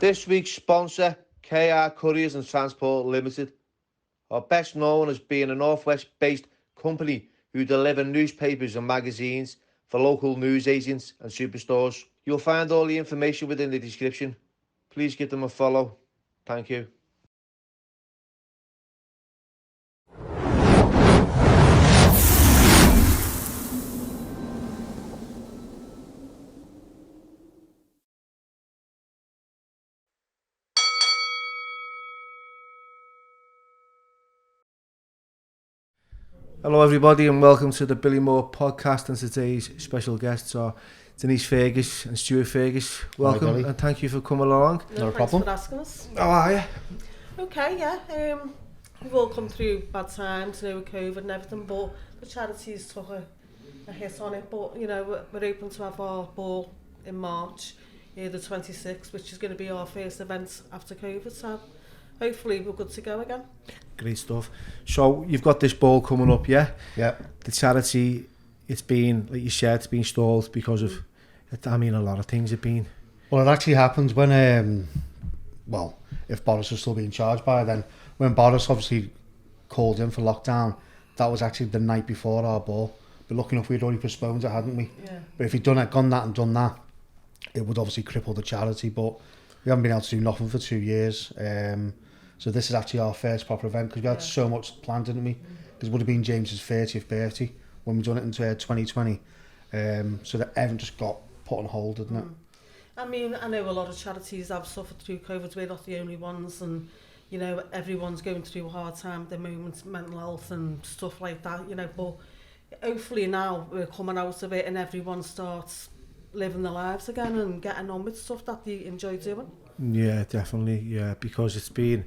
This week's sponsor, KR Couriers and Transport Limited, are best known as being a Northwest-based company who deliver newspapers and magazines for local news agents and superstores. You'll find all the information within the description. Please give them a follow. Thank you. Hello everybody and welcome to the Billy Moore podcast, and today's special guests are Denise Fergus and Stuart Fergus. Welcome. Hi, and thank you for coming along. No problem. Thanks for asking us. How are you? Okay, yeah. We've all come through bad times, with COVID and everything, but the charities took a hit on it. But, we're hoping to have our ball in March, the 26th, which is going to be our first event after COVID, so hopefully we're good to go again. Great stuff. So you've got this ball coming up, yeah? Yeah. The charity, it's been, like you said, it's been stalled because of, a lot of things have been. Well, it actually happened when, if Boris was still being charged by then, when Boris obviously called in for lockdown, that was actually the night before our ball. But lucky enough, we'd already postponed it, hadn't we? Yeah. But if he'd done that, it would obviously cripple the charity. But we haven't been able to do nothing for 2 years. So this is actually our first proper event because we had so much planned, didn't we? Because it would have been James's 30th birthday when we done it in 2020. So that everything just got put on hold, didn't it? I know a lot of charities have suffered through COVID. We're not the only ones, and everyone's going through a hard time at the moment, mental health and stuff like that. But hopefully now we're coming out of it and everyone starts living their lives again and getting on with stuff that they enjoy doing. Yeah, definitely. Yeah, because it's been,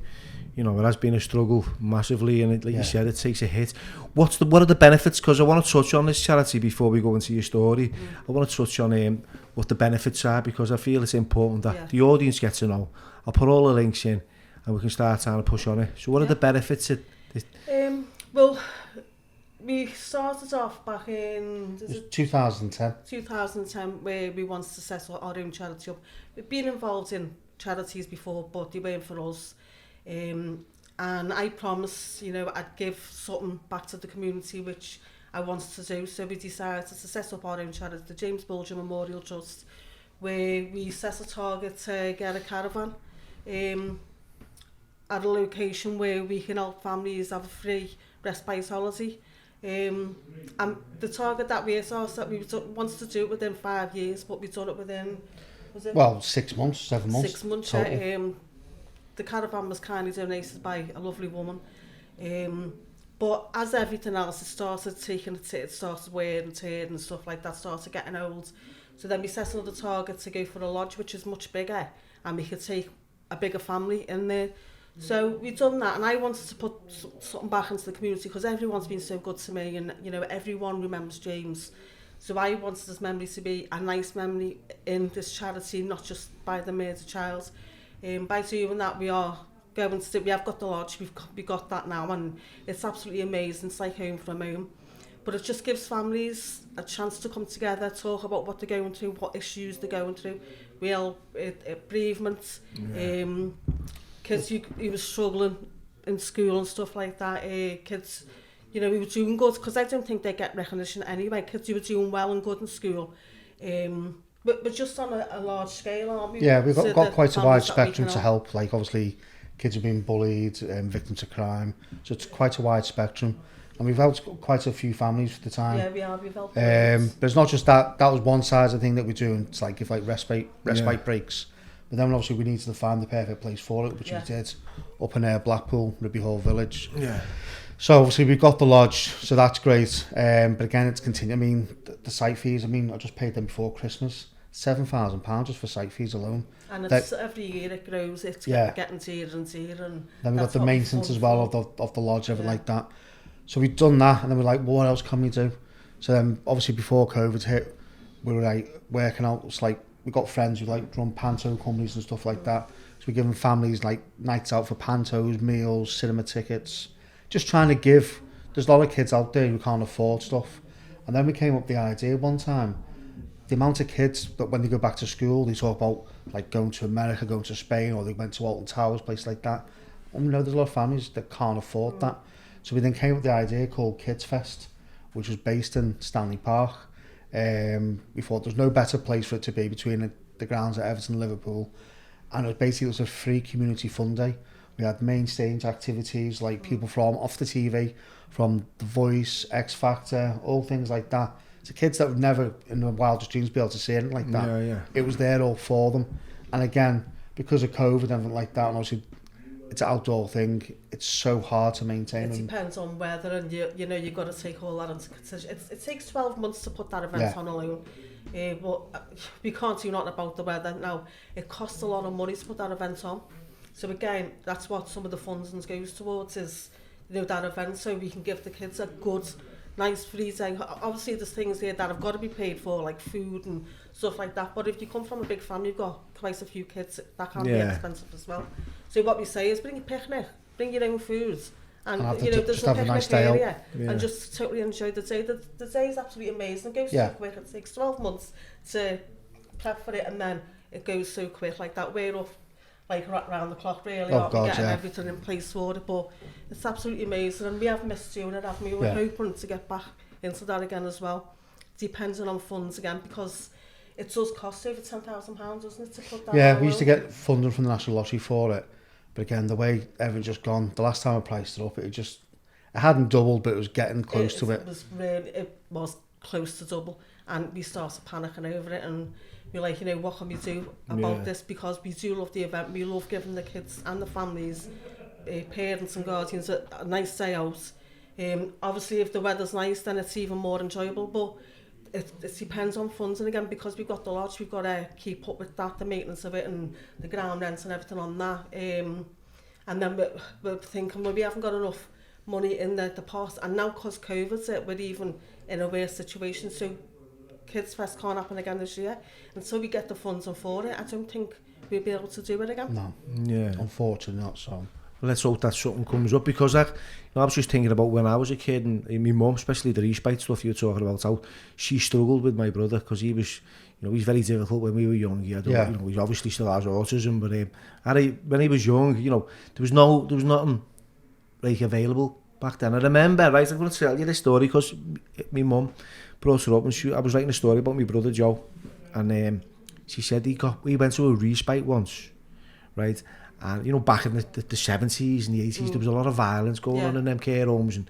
it has been a struggle massively, and like you said, it takes a hit. What are the benefits? Because I want to touch on this charity before we go into your story. I want to touch on what the benefits are, because I feel it's important that the audience gets to know. I'll put all the links in, and we can start trying to push on it. So, what are the benefits? Well, we started off back in 2010. 2010, where we wanted to set our own charity up. We've been involved in charities before, but they weren't for us. And I promised, I'd give something back to the community, which I wanted to do. So we decided to set up our own charity, the James Bulger Memorial Trust, where we set a target to get a caravan at a location where we can help families have a free respite holiday. And the target that we set, that we wanted to do it within 5 years, but we've done it within, 6 months, 7 months. 6 months, the caravan was kindly donated by a lovely woman. But as everything else, it started wear and tear and stuff like that, started getting old. So then we set another target to go for a lodge, which is much bigger, and we could take a bigger family in there. So we've done that, and I wanted to put something back into the community because everyone's been so good to me, and everyone remembers James. So I wanted this memory to be a nice memory in this charity, not just by the murdered child. By doing that, we have got the lodge, we've got that now, and it's absolutely amazing. It's like home from home. But it just gives families a chance to come together, talk about what they're going through, what issues they're going through, bereavement, kids who were struggling in school and stuff like that, kids, who were doing good, because I don't think they get recognition anyway, kids who were doing well and good in school, but just on a large scale, aren't we? Yeah, we've got quite a wide spectrum to help, like obviously kids have been bullied, victims of crime, so it's quite a wide spectrum, and we've helped quite a few families for the time. Yeah, we have, we've helped. But it's not just that was one side of the thing that we do, and it's like, if like respite breaks. But then obviously we needed to find the perfect place for it, which we did, up in Blackpool, Ribby Hall Village. Yeah. So obviously we've got the lodge, so that's great. But again, it's continuing. The site fees, I just paid them before Christmas, £7,000 just for site fees alone. And it's every year it grows, it's getting tier and tier. And then we've got the maintenance as well of the lodge, everything like that. So we've done that, and then we're like, well, what else can we do? So then obviously before COVID hit, we were like working out, it's like, we got friends who like run panto companies and stuff like that. So we're giving families like nights out for pantos, meals, cinema tickets. Just trying to give. There's a lot of kids out there who can't afford stuff. And then we came up with the idea one time. the amount of kids that when they go back to school, they talk about like going to America, going to Spain, or they went to Alton Towers, places like that. And we know there's a lot of families that can't afford that. So we then came up with the idea called Kids Fest, which was based in Stanley Park. We thought there's no better place for it to be between the grounds at Everton and Liverpool. And it was a free community fun day. We had main stage activities like people from off the TV, from The Voice, X Factor, all things like that. So kids that would never in their wildest dreams be able to see anything like that. Yeah. It was there all for them. And again, because of COVID and everything like that, and obviously it's an outdoor thing, it's so hard to maintain. It depends on weather, and you know, you've got to take all that into consideration. It takes 12 months to put that event on alone. But we can't do nothing about the weather. Now, it costs a lot of money to put that event on. So again, that's what some of the funding goes towards, is, you know, that event, so we can give the kids a good, nice free day. Obviously, there's things here that have got to be paid for, like food and stuff like that. But if you come from a big family, you've got quite a few kids, that can be expensive as well. So what we say is bring a picnic, bring your own food. And you know, there's a picnic area, and just totally enjoy the day. The day is absolutely amazing. It goes so quick. It takes 12 months to prep for it, and then it goes so quick like that. We're off like right round the clock, really, getting everything in place for it. But it's absolutely amazing, and we have missed doing it, haven't we? We're hoping to get back into that again as well, depending on funds again, because it does cost over £10,000, doesn't it, to put that on? Yeah, we used to get funding from the National Lottery for it. But again, the way everything's just gone, the last time I priced it up, it hadn't doubled, but it was getting close to it. It was close to double, and we started panicking over it, and we're like, you know, what can we do about this? Because we do love the event, we love giving the kids and the families, parents and guardians, a nice day out. Obviously, if the weather's nice, then it's even more enjoyable, but it depends on funds, and again, because we've got the lodge, we've got to keep up with that, the maintenance of it and the ground rents and everything on that. And then we're thinking, well, we haven't got enough money in the pot, and now because COVID's we're even in a worse situation, so Kids Fest can't happen again this year, and so we get the funds for it. I don't think we'll be able to do it again. No, unfortunately not. So well, let's hope that something comes up, because I was just thinking about when I was a kid, and my mum, especially the respite stuff you were talking about, how she struggled with my brother, because he was, you know, he's very difficult when we were young. You know, he obviously still has autism, but when he was young, you know, there was nothing like available back then. I remember, right, I'm going to tell you this story, because my mum brought it up, and I was writing a story about my brother Joe, and she said he went to a respite once, right? And you know, back in the 70s and the 80s, there was a lot of violence going on in them care homes, and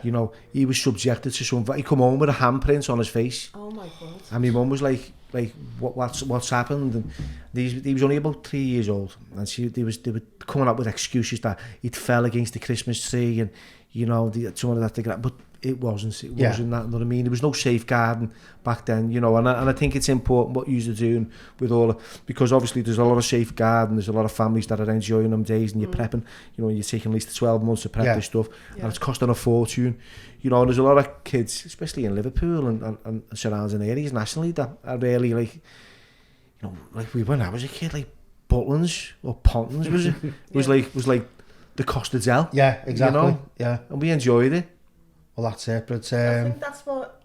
you know, he was subjected to some. He come home with a handprint on his face. Oh my God! And my mum was like what's happened? And he was only about 3 years old, and they were coming up with excuses that he'd fell against the Christmas tree, and you know, some of that, but it wasn't that, you know what I mean? There was no safeguarding back then, you know, and I think it's important what you're doing with because obviously there's a lot of safeguarding, there's a lot of families that are enjoying them days, and you're prepping, you know, you're taking at least 12 months to prep this stuff, and it's costing a fortune, you know, and there's a lot of kids, especially in Liverpool and surrounding areas nationally, that are really like, you know, like when I was a kid, like Butlins or Pontins was like the Costa del. Yeah, exactly. You know? Yeah. And we enjoyed it. Well, that's it. But I think that's what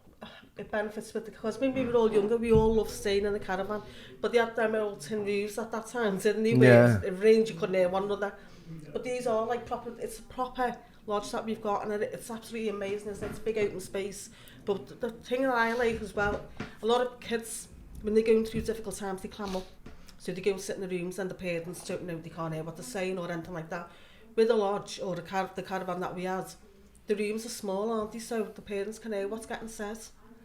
it benefits with, because when we were all younger, we all loved staying in the caravan. But they had them old tin roofs at that time, didn't they? Where it rained, you couldn't hear one another. But these are like proper, it's a proper lodge that we've got, and it's absolutely amazing, isn't it? It's a big open space. But the thing that I like as well, a lot of kids, when they're going through difficult times, they clam up. So they go and sit in the rooms, and the parents don't know, they can't hear what they're saying or anything like that. With the lodge or the caravan that we had, the rooms are small, aren't they? So the parents can hear what's getting said.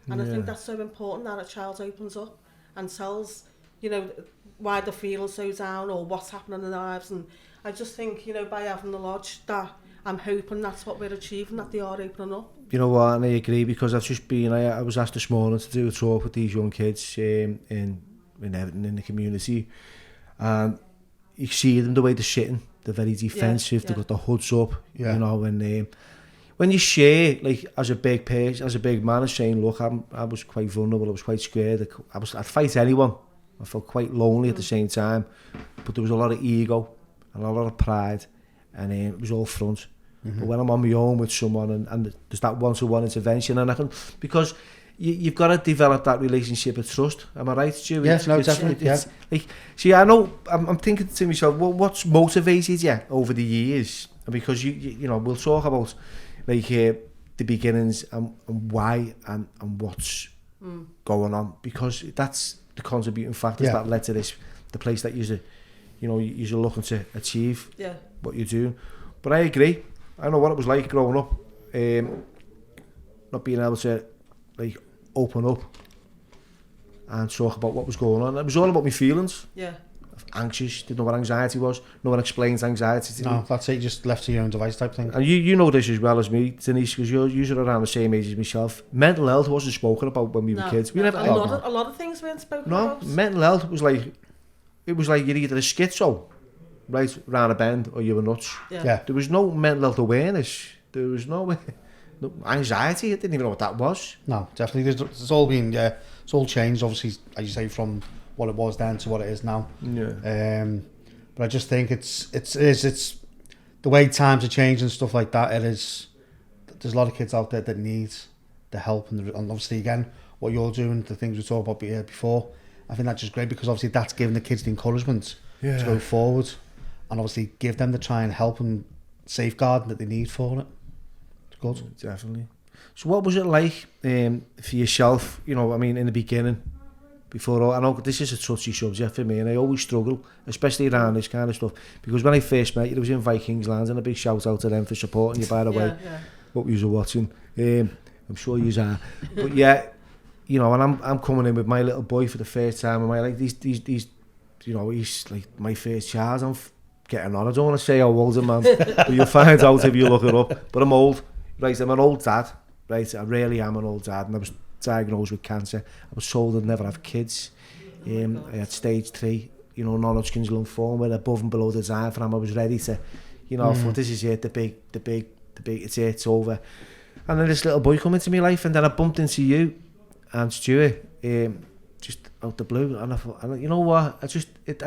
And I think that's so important, that a child opens up and tells, you know, why they're feeling so down or what's happening in their lives. And I just think, you know, by having the lodge, that I'm hoping that's what we're achieving, that they are opening up. You know what, and I agree, because I've just been, I was asked this morning to do a talk with these young kids in Everton, in the community. And you see them, the way they're sitting, they're very defensive, they've got the hoods up, you know, and when you share, like, as a big person, as a big man, and saying, look, I was quite vulnerable, I was quite scared, I'd fight anyone, I felt quite lonely at the same time, but there was a lot of ego and a lot of pride, and it was all front. But when I'm on my own with someone, and there's that one-to-one intervention, and I can, because you've got to develop that relationship of trust. Am I right, Stu? Yes, no, definitely. It's like, see, I know. I'm thinking to myself, well, what's motivated you over the years? Because you know, we'll talk about like the beginnings and why and what's going on, because that's the contributing factors that led to this, the place that you're looking to achieve what you're doing. But I agree. I know what it was like growing up, not being able to like open up and talk about what was going on. It was all about my feelings. Yeah. Anxious, didn't know what anxiety was. No one explains anxiety to me. No, that's it. You just left to your own device type thing. And you know this as well as me, Denise, because you're around the same age as myself. Mental health wasn't spoken about when we were kids. We never. A lot of things weren't spoken about. No, mental health was like, it was like you're either a schizo, right, round a bend, or you were nuts. Yeah. There was no mental health awareness. There was no anxiety. I didn't even know what that was. No, definitely. It's all been, it's all changed, obviously, as you say, from what it was then to what it is now. Yeah. But I just think it's the way times are changing and stuff like that. There's a lot of kids out there that need the help, and obviously again, what you're doing, the things we talked about before, I think that's just great, because obviously that's giving the kids the encouragement to go forward, and obviously give them the try and help and safeguard that they need for it. It's good. Definitely. So what was it like for yourself, you know, I mean, in the beginning, before, I know this is a touchy subject for me, and I always struggle, especially around this kind of stuff, because when I first met you, it was in Vikings Land, and a big shout out to them for supporting you, by the way. Hope you were watching. I'm sure you are. But yeah, you know, and I'm coming in with my little boy for the first time, and like these, you know, he's like my first child. I'm getting on. I don't want to say how old I'm, man, but you'll find out if you look it up. But I'm old, right? I'm an old dad, right? I really am an old dad, and I was diagnosed with cancer. I was told I'd never have kids. I had stage 3, you know, non-Hodgkin's lymphoma, above and below the diaphragm. I was ready to, you know, I thought, this is it, the big, it's over. And then this little boy come into my life, and then I bumped into you and Stuart, just out the blue, and I thought, you know what, I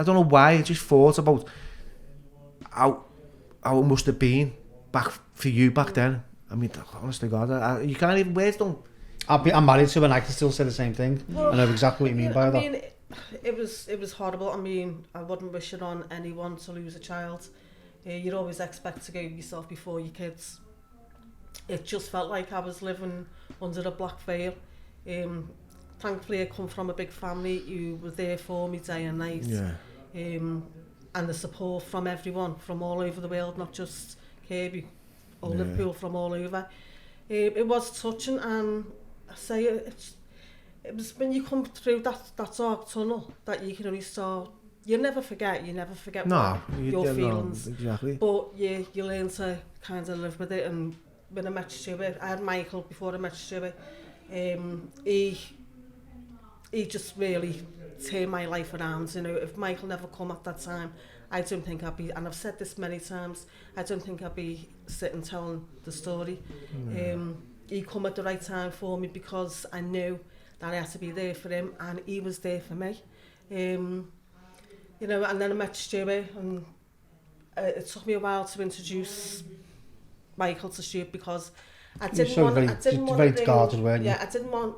don't know why, I just thought about how it must have been back for you back then. I mean, honest to God, you can't even, words don't. I'm married to her, and I can still say the same thing. Well, I know exactly what you mean by that. I mean, it was horrible. I mean, I wouldn't wish it on anyone to lose a child. You'd always expect to go yourself before your kids. It just felt like I was living under a black veil. Thankfully, I come from a big family who were there for me day and night. Yeah. And the support from everyone from all over the world, not just Kirby or Liverpool, from all over. It was touching, and I say it was when you come through that dark tunnel that you can only start. You never forget your feelings. Exactly. But you learn to kind of live with it. And when I met Stuart, I had Michael before I met Stuart. He just really turned my life around. You know, if Michael never come at that time, I don't think I'd be, and I've said this many times, I don't think I'd be sitting telling the story. He come at the right time for me, because I knew that I had to be there for him, and he was there for me. You know, and then I met Stuart, and it took me a while to introduce Michael to Stuart, because I didn't want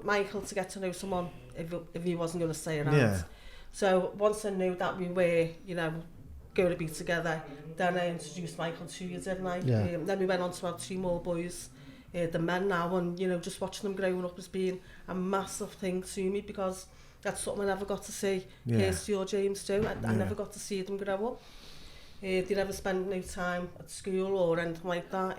Michael to get to know someone if he wasn't going to stay around. Yeah. So once I knew that we were, you know, going to be together, then I introduced Michael to you, didn't I? Yeah. Then we went on to have 2 more boys, the men now, and you know, just watching them growing up has been a massive thing to me, because that's something I never got to see Kirsty or James do. I never got to see them grow up. They never spent no time at school or anything like that.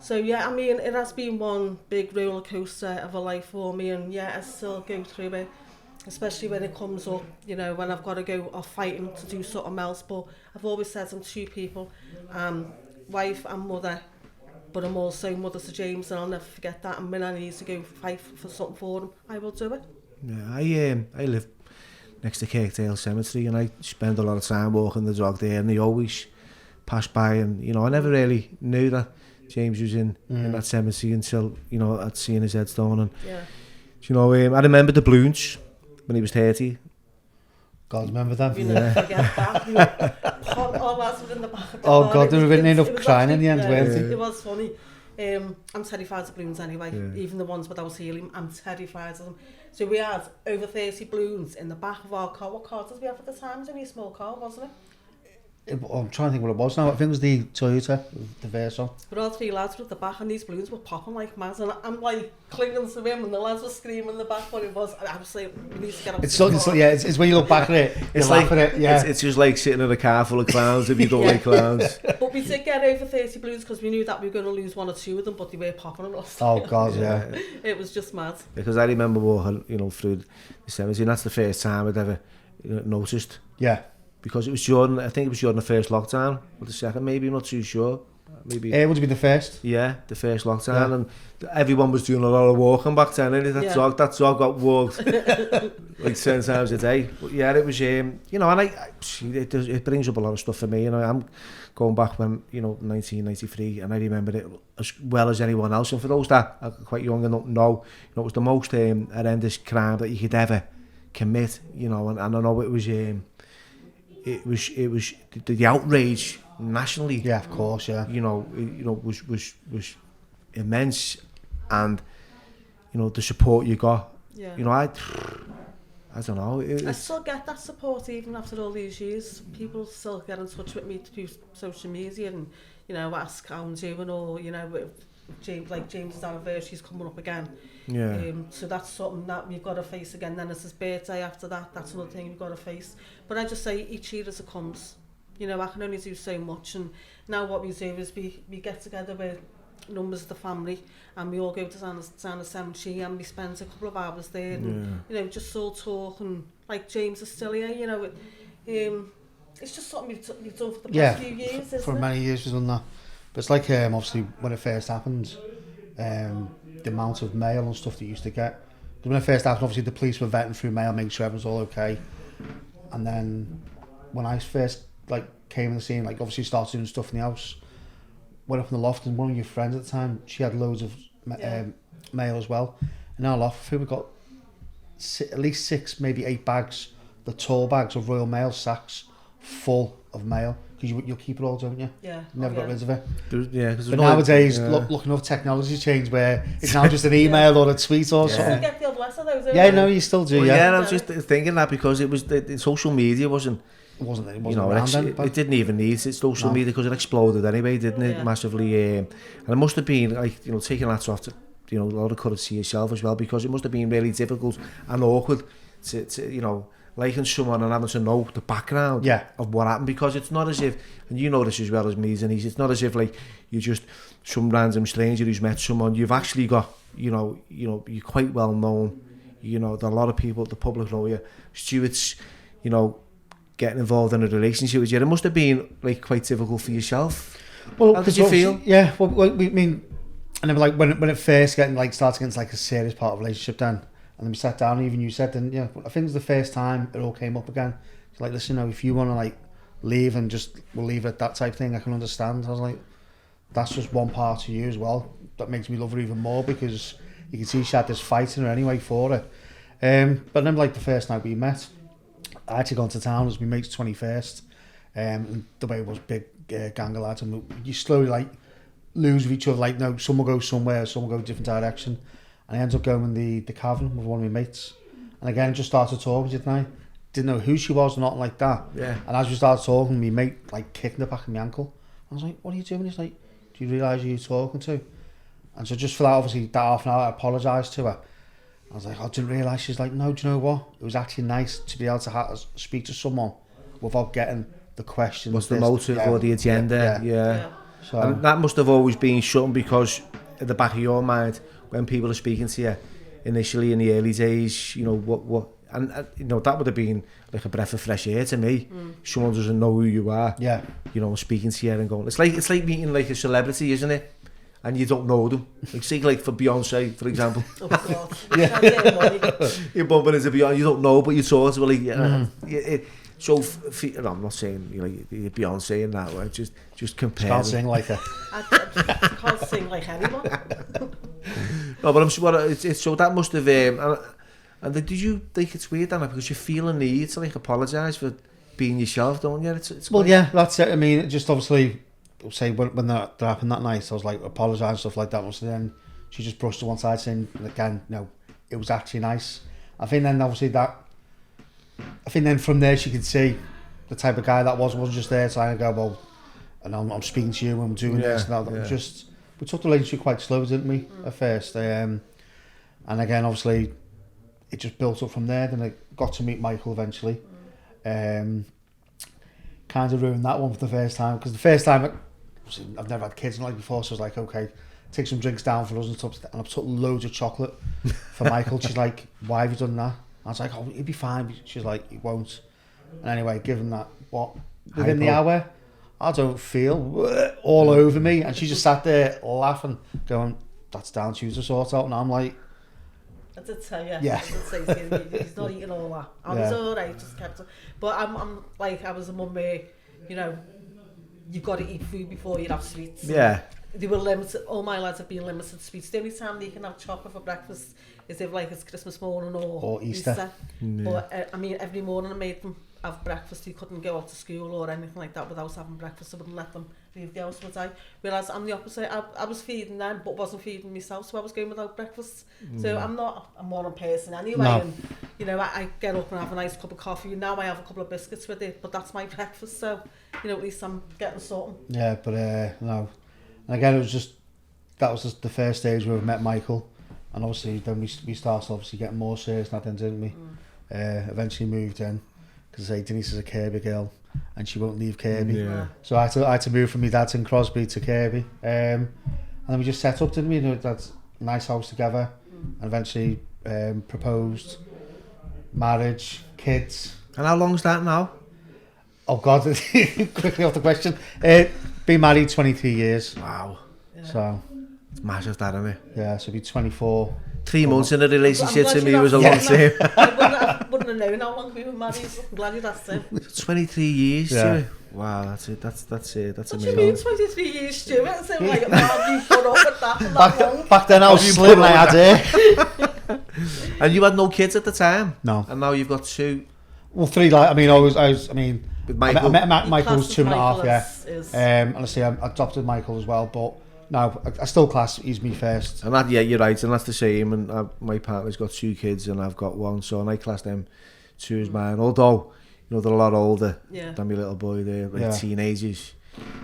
So yeah, I mean, it has been one big roller coaster of a life for me, and yeah, I still go through it, especially when it comes up, you know, when I've got to go off fighting to do something else. But I've always said I'm 2 people, wife and mother, but I'm also mother to James, and I'll never forget that. And when I need to go fight for something for him, I will do it. Yeah, I live next to Kirkdale Cemetery, and I spend a lot of time walking the dog there, and they always pass by, and you know, I never really knew that James was in that cemetery until, you know, I'd seen his headstone. And you know, I remember the balloons when he was 30. God, remember that? You never forget that. All that was in the back of the God, they were ending up crying in the end, weren't they? It was funny. I'm terrified of balloons anyway, even the ones without helium, I'm terrified of them. So we had over 30 balloons in the back of our car. What car did we have at the time? It was only a small car, wasn't it? I'm trying to think what it was now. I think it was the Toyota, the Versa. But all three lads were at the back and these balloons were popping like mad, and I'm like clinging to him and the lads were screaming in the back what it was. I was like, we need to get up. It's when you look back at it, it's laugh at it. Yeah, it's just like sitting in a car full of clowns if you don't like clowns. But we did get over 30 balloons because we knew that we were going to lose one or two of them, but they were popping on us. Oh God, yeah. It was just mad. Because I remember walking, through the 70s, and that's the first time I'd ever noticed. Yeah. Because it was during, I think it was during the first lockdown, or the second, maybe, I'm not too sure. Maybe. It would have been the first. Yeah, the first lockdown, and everyone was doing a lot of walking back then, and that dog got walked like 10 times a day. But yeah, it was, and it brings up a lot of stuff for me. I'm going back when, 1993, and I remember it as well as anyone else. And for those that are quite young and don't know, it was the most horrendous crime that you could ever commit, and I know it was. It was the outrage nationally. Yeah, of course. Yeah. Was immense, and the support you got. Yeah. I don't know. I still get that support even after all these years. People still get in touch with me through social media and ask how I'm doing, or James's anniversary's coming up again. Yeah. So that's something that we've got to face again. Then it's his birthday after that. That's another thing we've got to face. But I just say each year as it comes. I can only do so much. And now what we do is we get together with numbers of the family and we all go to Zana's cemetery and we spend a couple of hours there and just all talk, and like James is still here. It's just something we've done for the past few years, isn't for many years we've done that. But it's like obviously when it first happened, the amount of mail and stuff that you used to get. When it first happened, obviously the police were vetting through mail, making sure everyone's all okay. And then when I first came in the scene, obviously started doing stuff in the house, went up in the loft, and one of your friends at the time, she had loads of mail as well. In our loft, I think we got at least 6, maybe 8 bags, the tall bags of Royal Mail sacks full of mail. Because you'll keep it all, don't you? Yeah. Never got rid of it. But nowadays, look enough technology change where it's now just an email or a tweet or something. You get the odd letter though, yeah, no, you still do. I was just thinking that because it was the social media wasn't around then, it didn't even need social media because it exploded anyway, didn't it? Massively. And it must have been taking that off to a lot of credit to yourself as well, because it must have been really difficult and awkward to liking someone and having to know the background of what happened, because it's not as if, and you know this as well as me, Denise, it's not as if you're just some random stranger who's met someone. You've actually got, you're quite well known. There are a lot of people, the public know you. Stuart's, getting involved in a relationship with you. It must have been quite difficult for yourself. Well, how did you feel? Yeah, well, we mean, and then when it first started getting a serious part of the relationship then. And then we sat down, and even you said, then, I think it was the first time it all came up again. It's listen, if you want to leave and we'll leave it at that type thing, I can understand. I was like, that's just one part of you as well. That makes me love her even more, because you can see she had this fight in her anyway for it. But then the first night we met, I had to go into town. It was my mate's 21st. And the way it was big gang of lads, and you slowly lose with each other. No, some will go somewhere, some will go a different direction. And I ended up going in the cavern with one of my mates. And again, just started talking, didn't I? Didn't know who she was or nothing like that. Yeah. And as we started talking, my mate kicked the back of my ankle. I was like, what are you doing? He's like, do you realise who you're talking to? And so just for that, obviously, that half an hour, I apologised to her. I was like, I didn't realise. She's like, no, do you know what? It was actually nice to be able to speak to someone without getting the questions. What's the motive or the agenda? Yeah. So, and that must have always been something, because at the back of your mind, when people are speaking to you initially in the early days, what and that would have been like a breath of fresh air to me. Someone doesn't know who you are, speaking to you and going, it's like meeting a celebrity, isn't it? And you don't know them. Say for Beyonce, for example. Oh God. You're bumping into Beyonce, you don't know, but you talk to her I'm not saying you're Beyonce and that way. Just compare. Can't sing like her. I can't sing like anyone. No, but I'm sure it's so that must have. And did you think it's weird, Anna, because you feel a need to apologise for being yourself, don't you? It's well, yeah, that's it. I mean, just obviously, say when that happened that night, I was like apologising and stuff like that. So then she just brushed to one side saying, again, no, it was actually nice. I think then obviously from there she could see the type of guy that wasn't just there trying to go, well, and I'm speaking to you and I'm doing this and that. We took the relationship quite slow, didn't we, at first? And again, obviously, it just built up from there. Then I got to meet Michael eventually. Kind of ruined that one for the first time, because the first time I've never had kids like before, so I was like, okay, take some drinks down for us and stuff, and I took loads of chocolate for Michael. She's like, why have you done that? I was like, oh, he'll be fine. She's like, he won't. And anyway, given that, within the hour, I don't feel all over me, and she just sat there laughing, going, that's down to you to sort out. And I'm like, I did say, yeah. Yeah. I did say, he's not eating all that. I was alright, just kept it. But I'm like, I was a mum where, you know, you've got to eat food before you have sweets. Yeah. They were limited, all my lads have been limited sweets. The only time they can have chocolate for breakfast is if like it's Christmas morning or Easter. Yeah. But I mean, every morning I made them have breakfast. You couldn't go out to school or anything like that without having breakfast. I wouldn't let them leave the house, would I? Whereas I'm the opposite. I was feeding them but wasn't feeding myself, so I was going without breakfast. So I'm not a morning person anyway. No. And you know, I get up and have a nice cup of coffee, and now I have a couple of biscuits with it, but that's my breakfast, so you know, at least I'm getting something. yeah, but no. And again, that was just the first stage where we met Michael, and obviously then we started obviously getting more serious and that then, didn't we? Eventually moved in, because I say Denise is a Kirby girl and she won't leave Kirby. Yeah. So I had to move from my dad's in Crosby to Kirby, and then we just set up, didn't we? You know, that's a nice house together, and eventually proposed, marriage, kids. And how long's that now? Oh God, quickly off the question. Been married 23 years. Wow. Yeah. So It's massive, that, isn't it? yeah, so be 24. 3 months in a relationship to I'm me glad was a you're long not- time. I wouldn't have known how long we were married. I'm glad you'd asked him. 23 years, Yeah. to it. Wow, that's it. That's it. That's What do you mean, amazing. 23 years, Stuart? So like, have you put up with that for that long? Back then I was Have you slim, put I on had hair. And you had no kids at the time? No. And now you've got 2 Well, 3, like, I mean, I mean, with I Michael. met Michael was 2.5, yeah. Is And I say I adopted Michael as well, but no, I still class he's me first. And that, yeah, you're right, and that's the same. And my partner's got 2 kids, and I've got 1, so and I class them 2 as mine. Although, you know, they're a lot older than my little boy. They're like teenagers.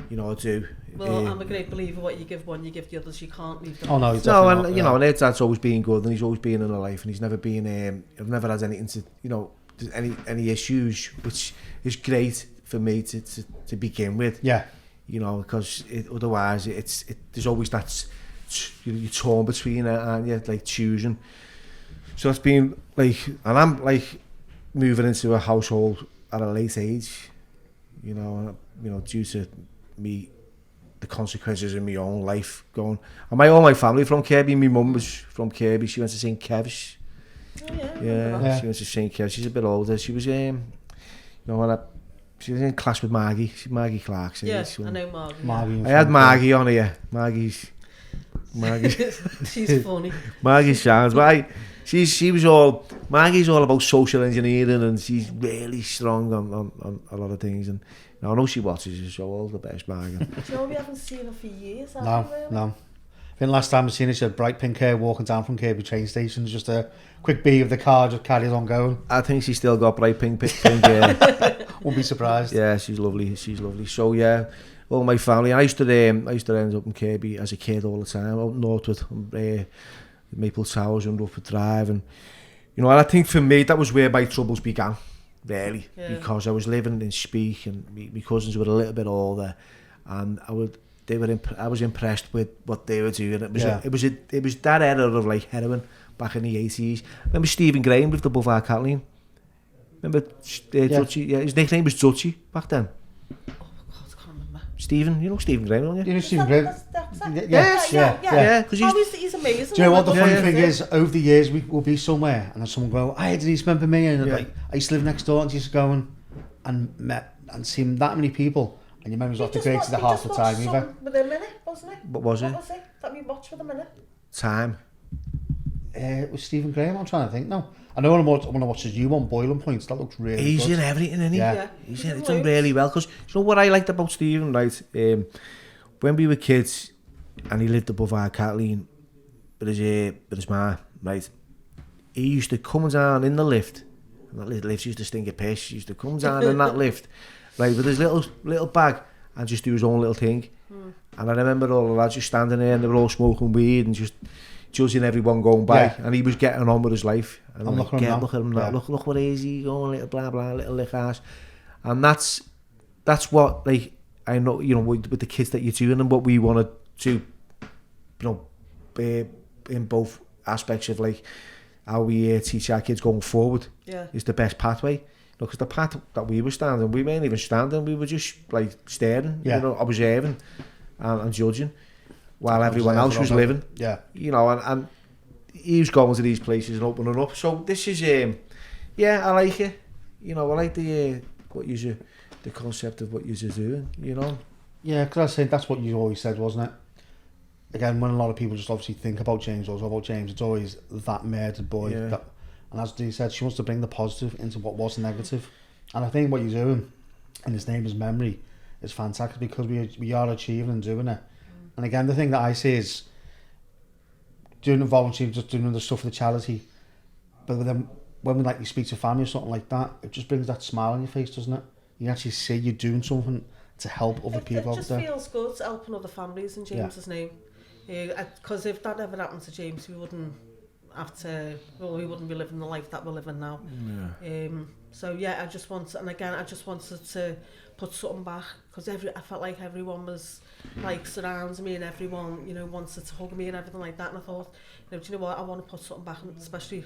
You know, I do. Well, I'm a great believer. What you give one, you give the others. You can't leave them. Oh no, he's No, definitely and not, you know, and Ed's dad's always been good, and he's always been in her life, and he's never been. I've never had anything to, you know, any issues, which is great for me to begin with. Yeah. You know, because otherwise there's always that you're torn between it, and you like choosing. So it's been like, and I'm like moving into a household at a late age, you know, due to me, the consequences in my own life going. And all my family from Kirby. My mum was from Kirby. She went to St. Kev's. Oh, yeah. Yeah, she went to St. Kev's. She's a bit older. She was you know, when she was in class with Maggie. Maggie Clark's. Yeah, I know Margie. I had Maggie on here. Maggie's. She's funny. Maggie sounds, but Maggie's all about social engineering, and she's really strong on a lot of things. And you know, I know she watches the show all the best, Maggie. Do you know we haven't seen her for years? No. I think last time I seen her, she had bright pink hair walking down from Kirby train station. Just a quick beat of the car, just carries on going. I think she's still got bright pink hair. Won't be surprised. Yeah, she's lovely. So yeah, all my family. I used to end up in Kirby as a kid all the time, out north with Maple Towers and Rufford Drive, and you know, and I think for me that was where my troubles began, really, because I was living in Speak, and my cousins were a little bit older, and I was impressed with what they were doing. It was that era of like heroin back in the 80s. Remember Stephen Graham lived above our Kathleen? Remember Dutchie? Yeah, his nickname was Dutchie back then. Oh my God, I can't remember. Stephen, you know Stephen Graham, don't you? You know Stephen Graham? Yeah. Because He's amazing. Do you know what the funny Yeah. thing is? Over the years, we will be somewhere, and then someone go, "Hey, Denise, remember me?" And like, I used to live next door, and she used to go and met and seen that many people, and your memories not the greatest at half the time either. With a minute, wasn't it? What was it? What was it that we watched with a minute? Time. It was Stephen Graham. I'm trying to think now. I know when I watch his You on Boiling Points. That looks really He's good. in everything, isn't he? Yeah. He's done really well. Because you know what I liked about Stephen, right? when we were kids, and he lived above our Kathleen, with his ma, right? He used to come down in the lift, and that lift used to stink of piss. He used to come down in that lift, right, with his little bag, and just do his own little thing. And I remember all the lads just standing there, and they were all smoking weed and just judging everyone going by, and he was getting on with his life. And I'm like, look at him now, look what is he going, little blah blah, little lick ass. And that's what, like, I know, you know, with the kids that you're doing, and what we want to, you know, in both aspects of like how we teach our kids going forward is the best pathway. Because the path that we were standing, we weren't even standing, we were just like staring, you know, observing and judging while everyone else was living. Yeah. You know, and he was going to these places and opening up. So this is, I like it. You know, I like the concept of what you're doing, you know. Yeah, because I said that's what you always said, wasn't it? Again, when a lot of people just obviously think about James, it's always that murdered boy. Yeah. And as Dee said, she wants to bring the positive into what was negative. And I think what you're doing in his name is memory is fantastic, because we are achieving and doing it. And again, the thing that I see is doing the volunteer, just doing the stuff for the charity. But then when we like you speak to family or something like that, it just brings that smile on your face, doesn't it? You actually see you're doing something to help other people out there. It just feels good helping other families in James's name. Because if that ever happened to James, we wouldn't we wouldn't be living the life that we're living now. So I just wanted to put something back, because I felt like everyone was like surrounding me, and everyone, you know, wanted to hug me and everything like that. And I thought, you know, do you know what, I want to put something back, especially,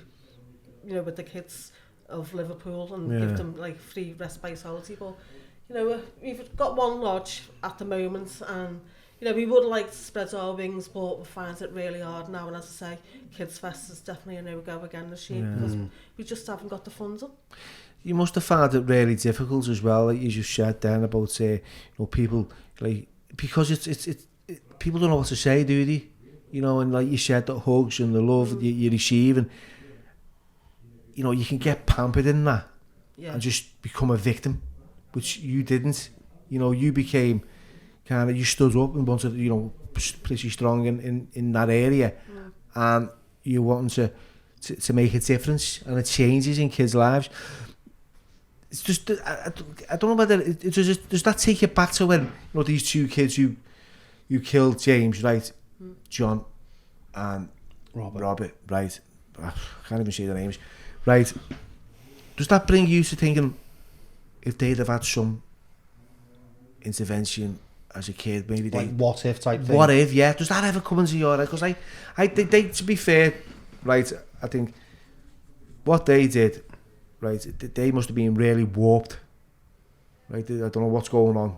you know, with the kids of Liverpool, and give them like free respite. But you know, we've got one lodge at the moment, and you know, we would like to spread our wings, but we find it really hard now. And as I say, Kids Fest is definitely a no-go again this year, because we just haven't got the funds up. You must have found it really difficult as well, like you just said then about, you know, people, like, because it's people don't know what to say, do they? You know, and like you said, the hugs and the love you receive, and you know, you can get pampered in that and just become a victim, which you didn't. You know, you became kind of, you stood up and wanted, you know, pretty strong in that area, and you wanted to make a difference, and it changes in kids' lives. It's just, I don't know whether does that take you back to when, you know, these two kids you killed, James, right, John and Robert, right, I can't even say their names, right, does that bring you to thinking, if they'd have had some intervention as a kid, maybe like what if type thing? What if, does that ever come into your head? Because they, to be fair, right, I think what they did, right, they must have been really warped, right? I don't know what's going on,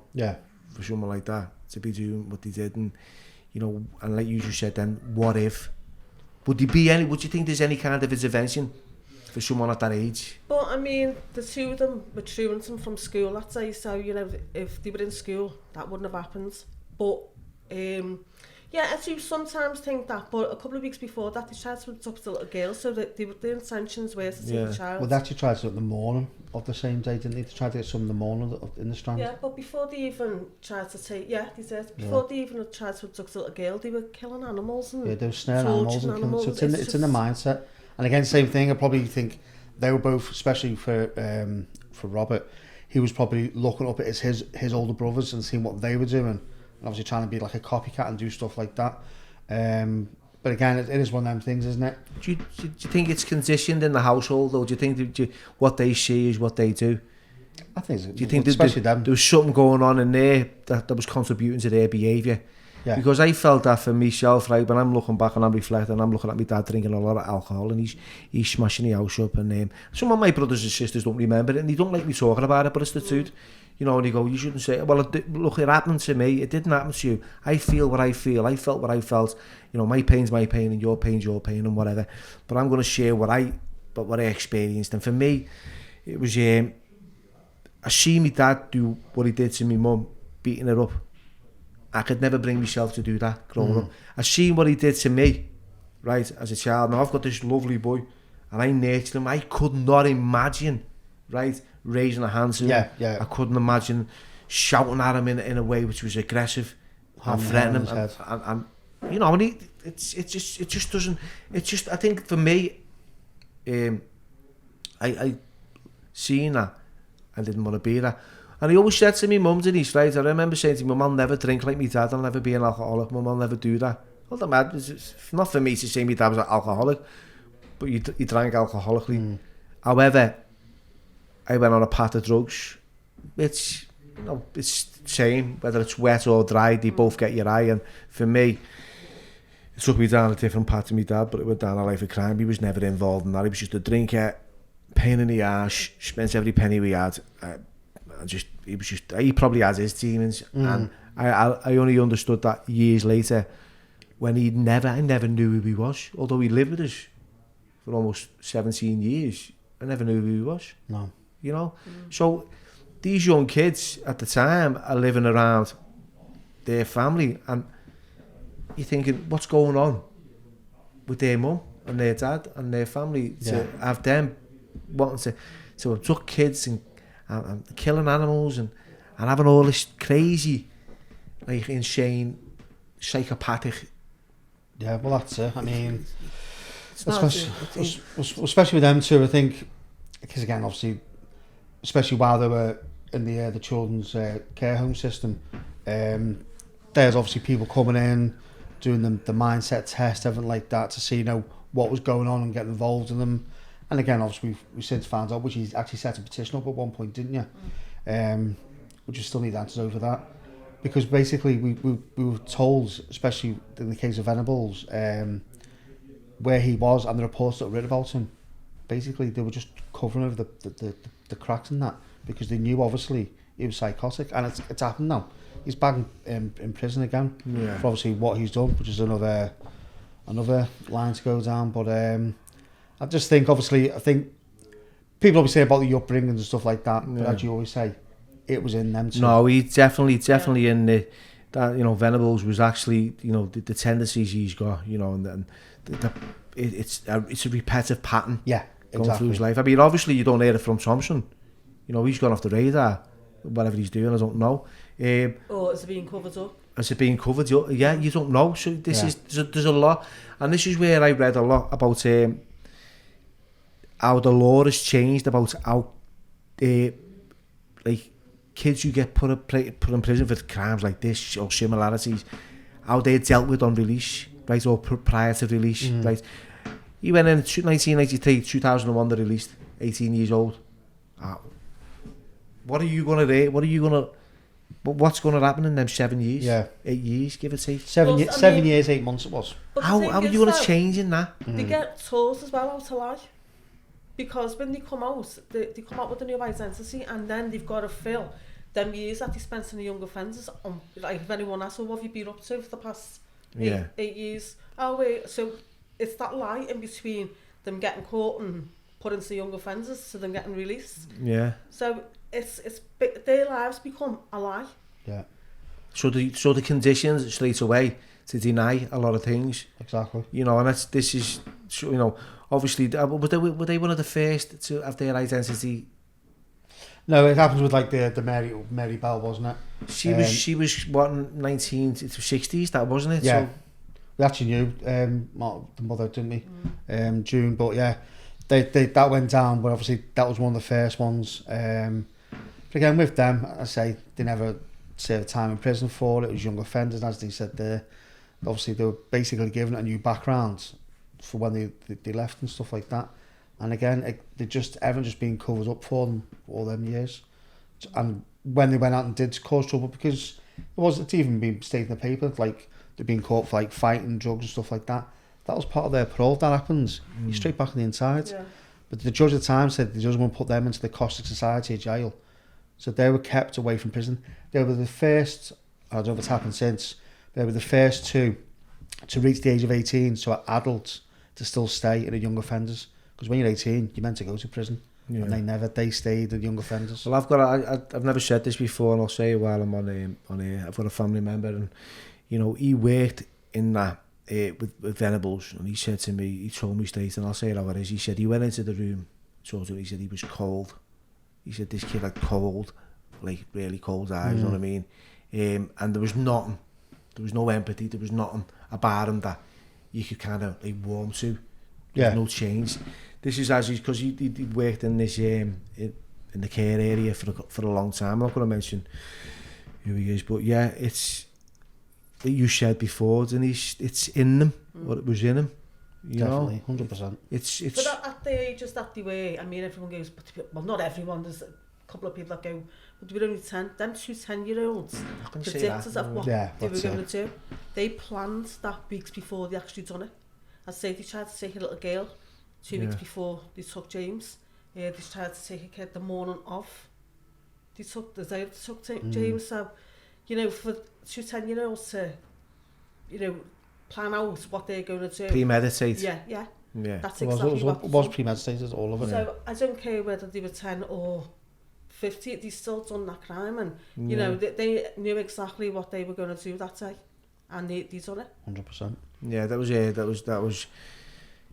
for someone like that to be doing what they did, and you know, and like you just said, then what if? Would you think there's any kind of intervention for someone at that age? But I mean, the two of them were truanting from school that day, so you know, if they were in school, that wouldn't have happened. But I do sometimes think that. But a couple of weeks before that, they tried to abduct the little girl, so that the intentions were to take the child. Well, they actually tried to in the morning of the same day, didn't they? They tried to get some in the morning in the Strand. Yeah, but before they even tried to take, they did. Before they even tried to abduct the little girl, they were killing animals and they were snaring animals and killing. So it's in the mindset. And again, same thing. I probably think they were both, especially for Robert, he was probably looking up at his older brothers and seeing what they were doing, and obviously trying to be like a copycat and do stuff like that. But again, it is one of them things, isn't it? Do you think it's conditioned in the household, or do you think what they see is what they do? I think do you think especially them, there was something going on in there that was contributing to their behaviour? Yeah. Because I felt that for myself, right, when I'm looking back and I'm reflecting, I'm looking at my dad drinking a lot of alcohol, and he's smashing the house up, and some of my brothers and sisters don't remember it, and they don't like me talking about it, but it's the truth. You know, and you go, you shouldn't say it. Well, look, it happened to me. It didn't happen to you. I feel what I feel. I felt what I felt. You know, my pain's my pain, and your pain's your pain, and whatever. But I'm going to share what I experienced. And for me, it was, I see my dad do what he did to my mum, beating her up. I could never bring myself to do that growing up. I seen what he did to me, right, as a child. Now I've got this lovely boy, and I nurtured him. I could not imagine, right, raising a hand to him. I couldn't imagine shouting at him in a way which was aggressive. and threaten him, and you know, and it just doesn't. It's just, I think for me, I seen that, I didn't want to be that. And he always said to me, Mum, Denise, right? I remember saying to him, Mum, I'll never drink like me dad, I'll never be an alcoholic, Mum, I'll never do that. Well, the mad, it's not for me to say my dad was an alcoholic, but he drank alcoholically. However, I went on a path of drugs. It's, you know, it's the same, whether it's wet or dry, they both get your eye. And for me, it took me down a different path to my dad, but it went down a life of crime. He was never involved in that. He was just a drinker, pain in the arse, spent every penny we had. He probably has his demons. And I only understood that years later, when I never knew who he was. Although he lived with us for almost 17 years, I never knew who he was. No. You know? So these young kids at the time are living around their family, and you're thinking, what's going on with their mum and their dad and their family to have them wanting to abduct kids and killing animals and having all this crazy, like, insane, psychopathic. Yeah, well, that's it. I mean, especially with them two, I think, because again, obviously, especially while they were in the children's care home system, there's obviously people coming in, doing the mindset test, everything like that, to see, you know, what was going on and getting involved in them. And again, obviously, we've since found out, which he actually set a petition up at one point, didn't you? Which you still need answers over that. Because basically, we were told, especially in the case of Venables, where he was and the reports that were written about him, basically, they were just covering over the cracks in that, because they knew, obviously, he was psychotic. And it's happened now. He's back in prison again for obviously what he's done, which is another line to go down. But I just think, obviously, people always say about the upbringing and stuff like that, but as you always say, it was in them too. No, he's definitely in that, you know, Venables was actually, you know, the tendencies he's got, you know, and it's a repetitive pattern. Yeah, exactly. Going through his life. I mean, obviously you don't hear it from Thompson. You know, he's gone off the radar. Whatever he's doing, I don't know. Or is it being covered up? Is it being covered? Yeah, you don't know. So there's a lot, and this is where I read a lot about how the law has changed about how like kids who get put in prison for crimes like this or similarities, how they're dealt with on release, right, or prior to release, right. He went in 1993, 2001, they released, 18 years old. What are you going to do? What's going to happen in them 7 years? Yeah. 8 years, give or take. 7 years, 8 months it was. How are you going to change in that? They get taught as well how to lie. Because when they come out, they come out with a new identity, and then they've got to fill them years that they spent in the young offenders on, like, if anyone asks, well, what have you been up to for the past 8 years? Oh, wait, so it's that lie in between them getting caught and put into the young offenders to them getting released. Yeah. So it's their lives become a lie. Yeah. So the conditions straight away to deny a lot of things. Exactly. You know, and this is, you know, obviously, were they one of the first to have their identity? No, it happens with, like, the Mary Bell, wasn't it? She was what, 1960s, that wasn't it? Yeah. So we actually knew the mother, didn't we? June, but yeah, they that went down. But obviously, that was one of the first ones. But again, with them, I say they never served time in prison for it. It was young offenders, as they said there. Obviously, they were basically given a new background for when they left and stuff like that. And again, everyone just being covered up for them all them years. And when they went out and did cause trouble, because it's even been stated in the paper, like, they're being caught for, like, fighting, drugs and stuff like that. That was part of their parole. That happens. You're straight back on the inside. Yeah. But the judge at the time said he doesn't want to put them into the caustic society jail. So they were kept away from prison. They were the first, I don't know if it's happened since, they were the first to reach the age of 18, so adults to still stay in a young offenders. Because when you're 18, you're meant to go to prison. Yeah. And they stayed in young offenders. Well, I've never said this before, and I'll say it while I'm on here. I've got a family member, and, you know, he worked in that with Venables, and he said to me, he told me straight, and I'll say it how it is, he said he went into the room, he said he was cold. He said this kid had cold, like really cold eyes, you know what I mean? And there was nothing There was no empathy. There was nothing about him that you could kind of like warm to. There was no change. This is as because he worked in this in the care area for a long time. I'm not going to mention who he is, but yeah, it's you said before, Denise. It's in them. What it was in him. You Definitely, know? 100%. It's. But at the ages that they were, I mean, everyone goes, well, not everyone. There's a couple of people that go, but we were only 10. Them 2 10-year-olds predictors of what they were going to do. They planned that weeks before they actually done it. As say, they tried to take a little girl 2 weeks before they took James. They tried to take a kid the morning of. They took the day they took James. So, you know, for 2 10-year-olds to, you know, plan out what they're going to do. Premeditate. Yeah. That's It exactly was what premeditated, all of it. So I don't care whether they were 10 or 50, they still done that crime, and you know they knew exactly what they were going to do that day, and they done it. 100%. Yeah, that was.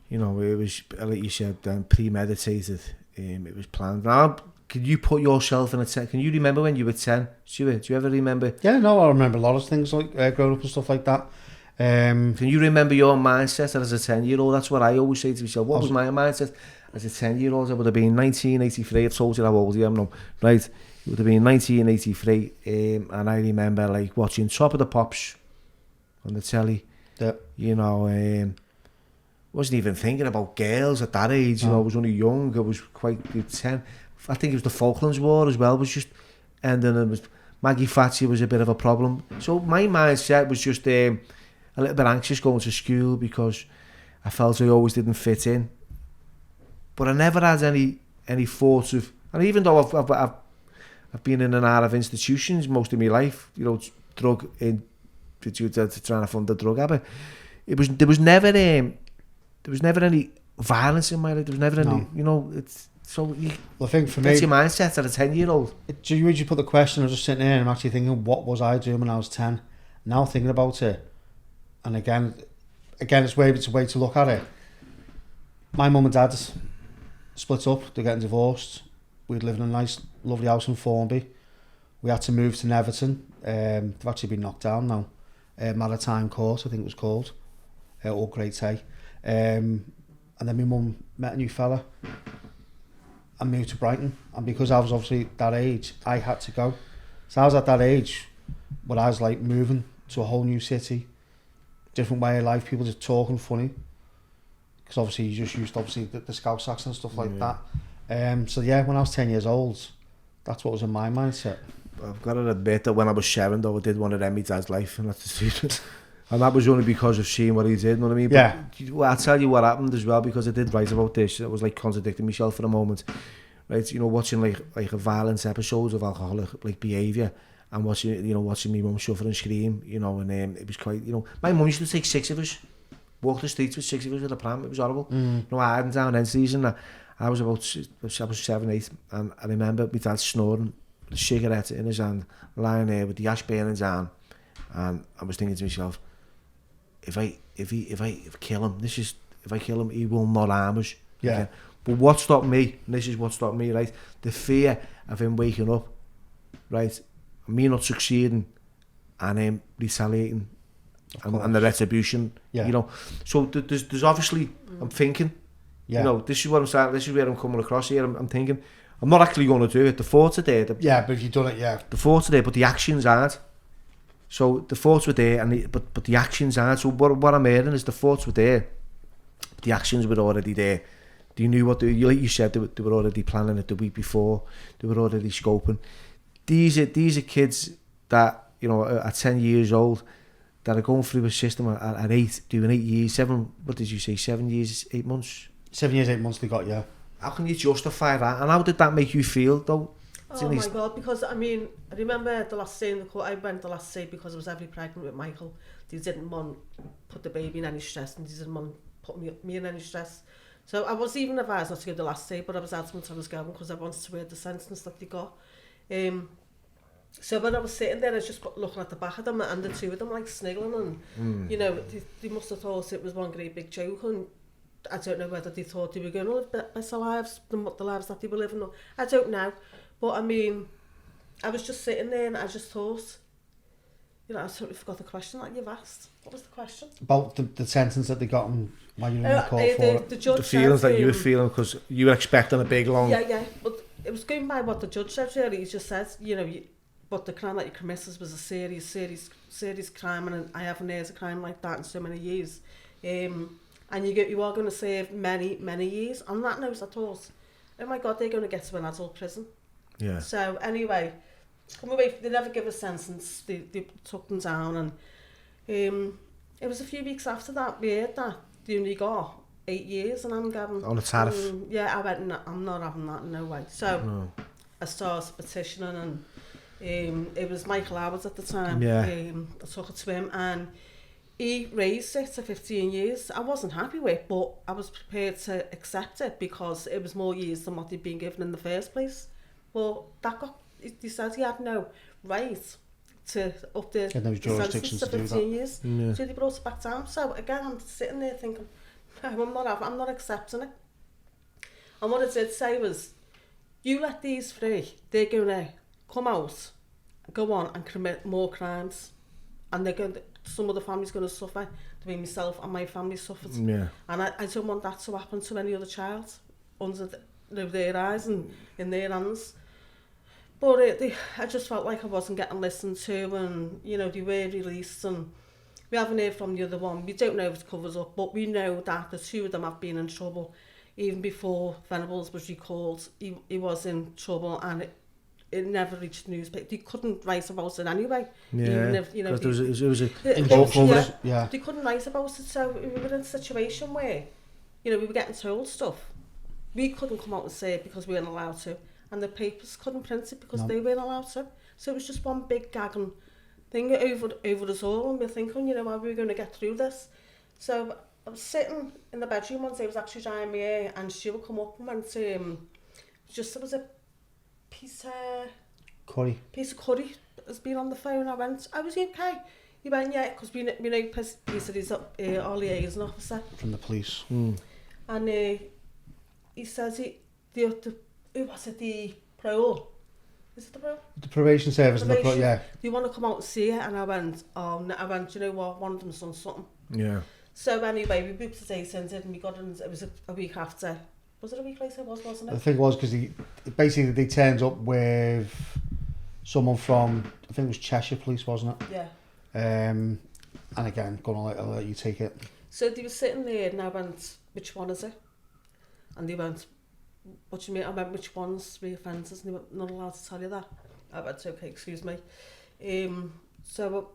You know, it was like you said, premeditated. It was planned. Now, can you put yourself in a 10? Can you remember when you were 10? Stuart, do you ever remember? Yeah, no, I remember a lot of things like growing up and stuff like that. Can you remember your mindset as a 10-year-old? That's what I always say to myself. What was my mindset as a 10-year-old? It would have been 1983. I've told you how old I am now, right? It would have been 1983, and I remember like watching Top of the Pops on the telly. Yeah. You know, wasn't even thinking about girls at that age. You know, I was only young. I was quite 10. I think it was the Falklands War as well. Was just, and then it was Maggie Thatcher was a bit of a problem. So my mindset was just a little bit anxious going to school because I felt I always didn't fit in. But I never had any thoughts of, and even though I've been in and out of institutions most of my life, you know, drug in due to trying to fund the drug habit, there was never any violence in my life. There was never any, you know, it's so. I think for me, that's your mindset as a 10-year-old. Do you put the question? I was just sitting there and I'm actually thinking, what was I doing when I was 10? Now thinking about it, and again, it's a way to look at it. My mum and dad split up. They're getting divorced. We'd lived in a nice, lovely house in Formby. We had to move to Neverton. They've actually been knocked down now. Maritime Court, I think it was called, or Great A. And then my mum met a new fella and moved to Brighton. And because I was obviously that age, I had to go. So I was at that age where I was like moving to a whole new city, different way of life, people just talking funny. Because obviously you just used the Scouse accent and stuff like that. So yeah, when I was 10 years old, that's what was in my mindset. I've got to admit that when I was 7 though, I did want to end my dad's life, and that's the truth. And that was only because of seeing what he did, you know what I mean? Yeah. But I'll tell you what happened as well, because I did write about this. I was like contradicting myself for a moment. Right, you know, watching like a violent episodes of alcoholic like behaviour, and watching me mum suffer and scream, you know, and it was quite, you know, my mum used to take 6 of us, walk the streets with 6 of us with a pram. It was horrible. You know, I hadn't down end season. I was 7, 8, and I remember my dad snoring, the cigarette in his hand, lying there with the ash burning down, and I was thinking to myself, if I kill him, if I kill him, he will not harm us. Yeah. Okay? But what stopped me, and this is what stopped me, right? The fear of him waking up, right? Me not succeeding, and him retaliating, and the retribution, you know. So there's obviously, I'm thinking, you know, this is what I'm saying, this is where I'm coming across here. I'm thinking, I'm not actually going to do it. The thoughts are there. But if you've done it, the thoughts are there, but the actions aren't. So the thoughts were there, but the actions aren't. So what I'm hearing is the thoughts were there, but the actions were already there. They knew what like you said, they were already planning it the week before. They were already scoping. These are kids that, you know, at 10 years old, that are going through a system at 8, doing 8 years, 7. What did you say? 7 years, 8 months. 7 years, 8 months they got, yeah. How can you justify that? And how did that make you feel, though? Oh my God, because I mean, I remember the last day in the court, I went the last day because I was heavily pregnant with Michael. They didn't want to put the baby in any stress, and they didn't want to put me in any stress. So I was even advised not to go the last day, but I was adamant I was going because I wanted to wear the sentence that they got. So when I was sitting there, I was just looking at the back of them, and the two of them like sniggling, and you know, they must have thought it was one great big joke, and I don't know whether they thought they were going to live better lives than the lives that they were living. I don't know. But I mean, I was just sitting there and I just thought, You know, I totally forgot the question that you've asked. What was the question? About the sentence that they got and why you were in the court for it. The judge The feelings said, that you were feeling because you were expecting a big long... Yeah, but it was going by what the judge said, really. He just said, you know, but the crime that you committed was a serious crime, and I haven't heard a crime like that in so many years. And you are going to serve many, many years. On that note, I thought, oh my God, they're going to get to an adult prison. Yeah. So anyway, come away. They never give a sentence. They took them down, and it was a few weeks after that we heard that they only got 8 years, and I'm going on a tariff. Yeah, I went. No, I'm not having that. No way. So I started petitioning, and it was Michael Howard at the time. Yeah. I took it to him, and he raised it to 15 years. I wasn't happy with, but I was prepared to accept it because it was more years than what they'd been given in the first place. Well, he said he had no right to up the jurisdiction to 15 years. Yeah. So they brought it back down. So again, I'm sitting there thinking, no, I'm not accepting it. And what it did say was, you let these free, they're going to come out, go on and commit more crimes, and they're going to, some of the family's going to suffer the way myself and my family suffered. Yeah. And I don't want that to happen to any other child under their eyes and in their hands. But I just felt like I wasn't getting listened to, and you know, they were released, and we haven't heard from the other one. We don't know if it covers up, but we know that the two of them have been in trouble. Even before Venables was recalled, he was in trouble, and it never reached the newspaper. They couldn't write about it anyway. Yeah, even if, you know, there was a they couldn't write about it, so we were in a situation where, you know, we were getting told stuff. We couldn't come out and say it because we weren't allowed to, and the papers couldn't print it because they weren't allowed to. So it was just one big gagging thing over us all, and we're thinking, you know, how are we going to get through this? So I was sitting in the bedroom one day, I was actually drying my hair, and she would come up and went, there was a piece of curry has been on the phone. I went, I was okay. He went, yeah, because we know he said he's our liaison officer from the police. And he says who was it, the parole? Is it the parole? The probation service. Probation. Yeah. Do you want to come out and see it? And I went, oh no. I went, you know what, one of them's done something. Yeah. So anyway, we booked a date in, and we got in, it was a week after. Was it a week later? Wasn't it? I think it was, because basically they turned up with someone from, I think it was Cheshire Police, wasn't it? Yeah. And again, I'll let you take it. So they were sitting there, and I went, which one is it? And they went, what do you mean? I went, which one's re-offenders? And they went, not allowed to tell you that. I went, okay, excuse me. So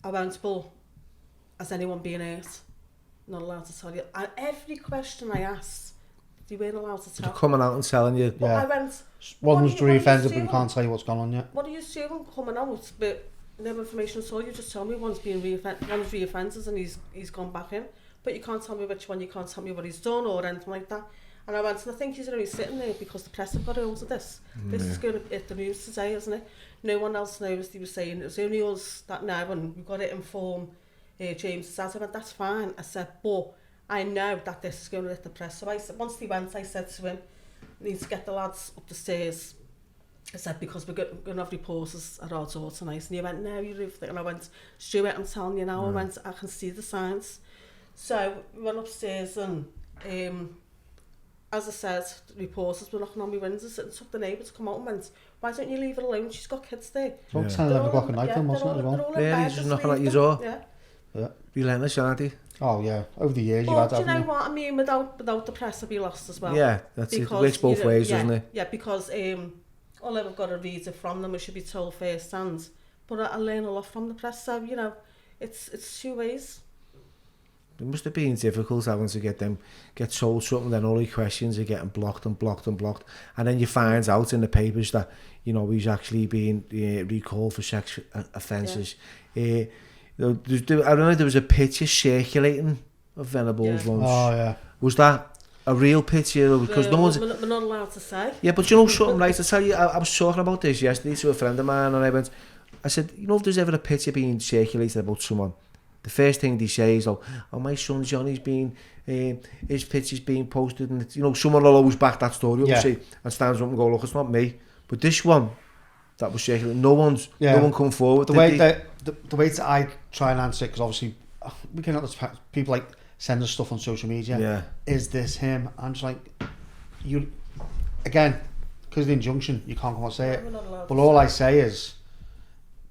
I went, well, has anyone been hurt? Not allowed to tell you. And every question I asked, they weren't allowed to tell. They're coming out and telling you. But I went, one's re-offended, but we can't tell you what's gone on yet. What are you doing coming out? But no information at all. You just tell me one's re-offenders and he's gone back in. But you can't tell me which one, you can't tell me what he's done or anything like that. And I went, and I think he's only sitting there because the press have got hold of this. This is going to hit the news today, isn't it? No one else knows. They were saying it was only us that know, and we've got to inform James. I said, that's fine. I said, but I know that this is going to hit the press. So I said, once they went, I said to him, we need to get the lads up the stairs. I said, because we're going to have reporters at our door tonight. And he went, no, you're everything. And I went, Stuart, I'm telling you now. I went, I can see the signs. So we went upstairs, and as I said, reporters were knocking on my windows, and took the neighbour to come out and went, why don't you leave her alone? She's got kids there. It's about 10, 11 o'clock at night then, wasn't it, as well? Yeah, he's just knocking at your door. Yeah. Relentless, aren't he? Oh, yeah. Over the years, But you've had, do you know what I mean? Without the press, I'd be lost as well. Yeah, that's because, it. It works both ways, doesn't it? Yeah, because although I've got to read it from them, I should be told first hand. But I learn a lot from the press, so, you know, it's two ways. It must have been difficult having to get told something, then all your questions are getting blocked, and then you find out in the papers that, you know, he's actually being recalled for sex offences. Yeah. I don't know, there was a picture circulating of Venables once. Oh, yeah. Was that a real picture? Because no one's... We're not allowed to say. Yeah, but you know something, right? I tell you, I was talking about this yesterday to a friend of mine, and I said, you know, if there's ever a picture being circulated about someone, the first thing they say is, oh my son Johnny's been, his picture's being posted, and you know, someone will always back that story up and say, and stands up and go, look, it's not me. But this one, that was circulating. No one come forward. The way that I try and answer it, because obviously we can people like send us stuff on social media. Yeah. Is this him? I'm just like, you again, because of the injunction, you can't come and say it. But all I say is,